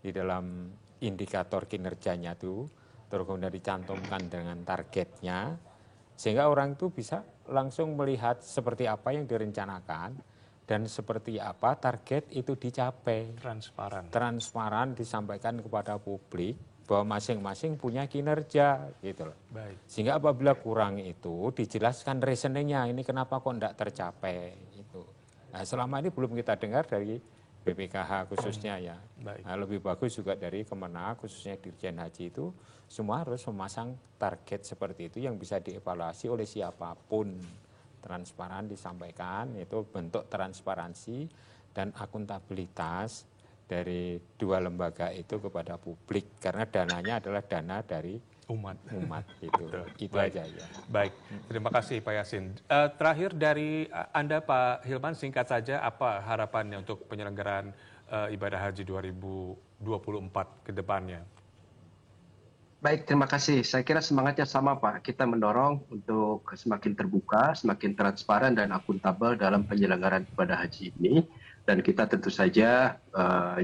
Speaker 2: di dalam indikator kinerjanya itu, terus kemudian dicantumkan dengan targetnya, sehingga orang itu bisa langsung melihat seperti apa yang direncanakan dan seperti apa target itu dicapai. Transparan disampaikan kepada publik bahwa masing-masing punya kinerja gitu loh.
Speaker 8: Baik.
Speaker 2: Sehingga apabila kurang itu dijelaskan reasoningnya, ini kenapa kok tidak tercapai itu. Nah, selama ini belum kita dengar dari BPKH khususnya ya. Nah, lebih bagus juga dari Kemenag khususnya Dirjen Haji itu semua harus memasang target seperti itu yang bisa dievaluasi oleh siapapun. Transparan disampaikan, itu bentuk transparansi dan akuntabilitas dari dua lembaga itu kepada publik, karena dananya adalah dana dari umat itu aja ya.
Speaker 8: Baik, terima kasih Pak Yasin. Terakhir dari Anda Pak Hilman, singkat saja apa harapannya untuk penyelenggaraan ibadah haji 2024 ke depannya?
Speaker 12: Baik, terima kasih. Saya kira semangatnya sama Pak. Kita mendorong untuk semakin terbuka, semakin transparan dan akuntabel dalam penyelenggaraan ibadah haji ini. Dan kita tentu saja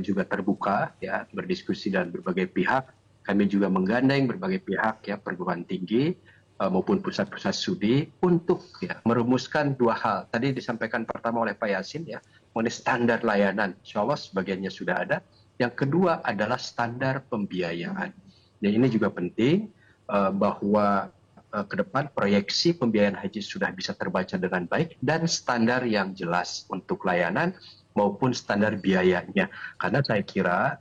Speaker 12: juga terbuka ya, berdiskusi dengan berbagai pihak. Kami juga menggandeng berbagai pihak ya, perguruan tinggi maupun pusat-pusat studi untuk ya, merumuskan dua hal. Tadi disampaikan pertama oleh Pak Yasin ya, mengenai standar layanan. Insya Allah sebagiannya sudah ada. Yang kedua adalah standar pembiayaan. Dan ini juga penting bahwa ke depan proyeksi pembiayaan haji sudah bisa terbaca dengan baik dan standar yang jelas untuk layanan maupun standar biayanya. Karena saya kira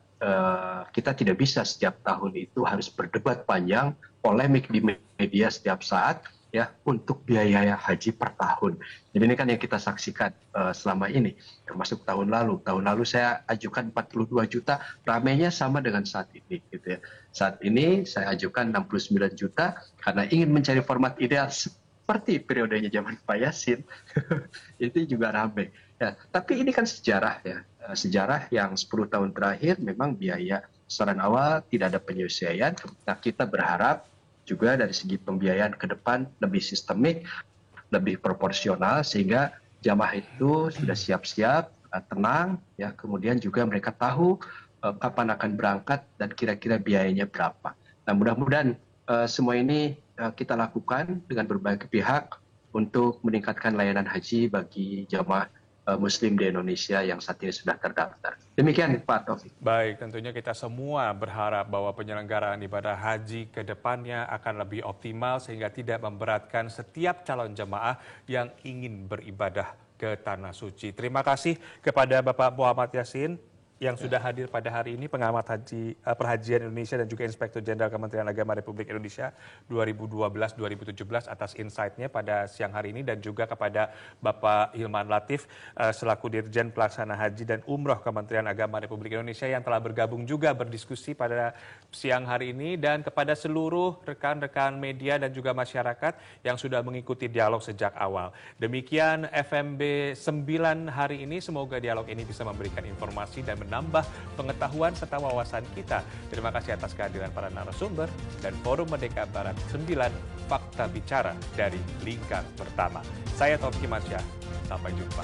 Speaker 12: kita tidak bisa setiap tahun itu harus berdebat panjang, polemik di media setiap saat ya untuk biaya haji per tahun. Jadi ini kan yang kita saksikan selama ini, termasuk tahun lalu. Tahun lalu saya ajukan 42 juta, ramainya sama dengan saat ini gitu ya. Saat ini saya ajukan 69 juta karena ingin mencari format ideal seperti periodenya zaman Pak Yasin. Itu juga ramai. Ya, tapi ini kan sejarah ya. Sejarah yang 10 tahun terakhir memang biaya saran awal tidak ada penyesuaian. Nah, kita berharap juga dari segi pembiayaan ke depan lebih sistemik, lebih proporsional sehingga jamaah itu sudah siap-siap, tenang ya, kemudian juga mereka tahu kapan akan berangkat dan kira-kira biayanya berapa. Nah, mudah-mudahan semua ini kita lakukan dengan berbagai pihak untuk meningkatkan layanan haji bagi jamaah Muslim di Indonesia yang saat ini sudah terdaftar. Demikian Pak Taufik.
Speaker 8: Baik, tentunya kita semua berharap bahwa penyelenggaraan ibadah haji ke depannya akan lebih optimal sehingga tidak memberatkan setiap calon jemaah yang ingin beribadah ke Tanah Suci. Terima kasih kepada Bapak Muhammad Yassin yang sudah hadir pada hari ini, pengamat perhajian Indonesia dan juga Inspektur Jenderal Kementerian Agama Republik Indonesia 2012-2017 atas insight-nya pada siang hari ini, dan juga kepada Bapak Hilman Latif selaku Dirjen Pelaksana Haji dan Umroh Kementerian Agama Republik Indonesia yang telah bergabung juga berdiskusi pada siang hari ini, dan kepada seluruh rekan-rekan media dan juga masyarakat yang sudah mengikuti dialog sejak awal. Demikian FMB 9 hari ini, semoga dialog ini bisa memberikan informasi dan menambah pengetahuan serta wawasan kita. Terima kasih atas kehadiran para narasumber dan Forum Merdeka Barat 9 Fakta Bicara dari Lingkar Pertama. Saya Taufik Imansyah, sampai jumpa.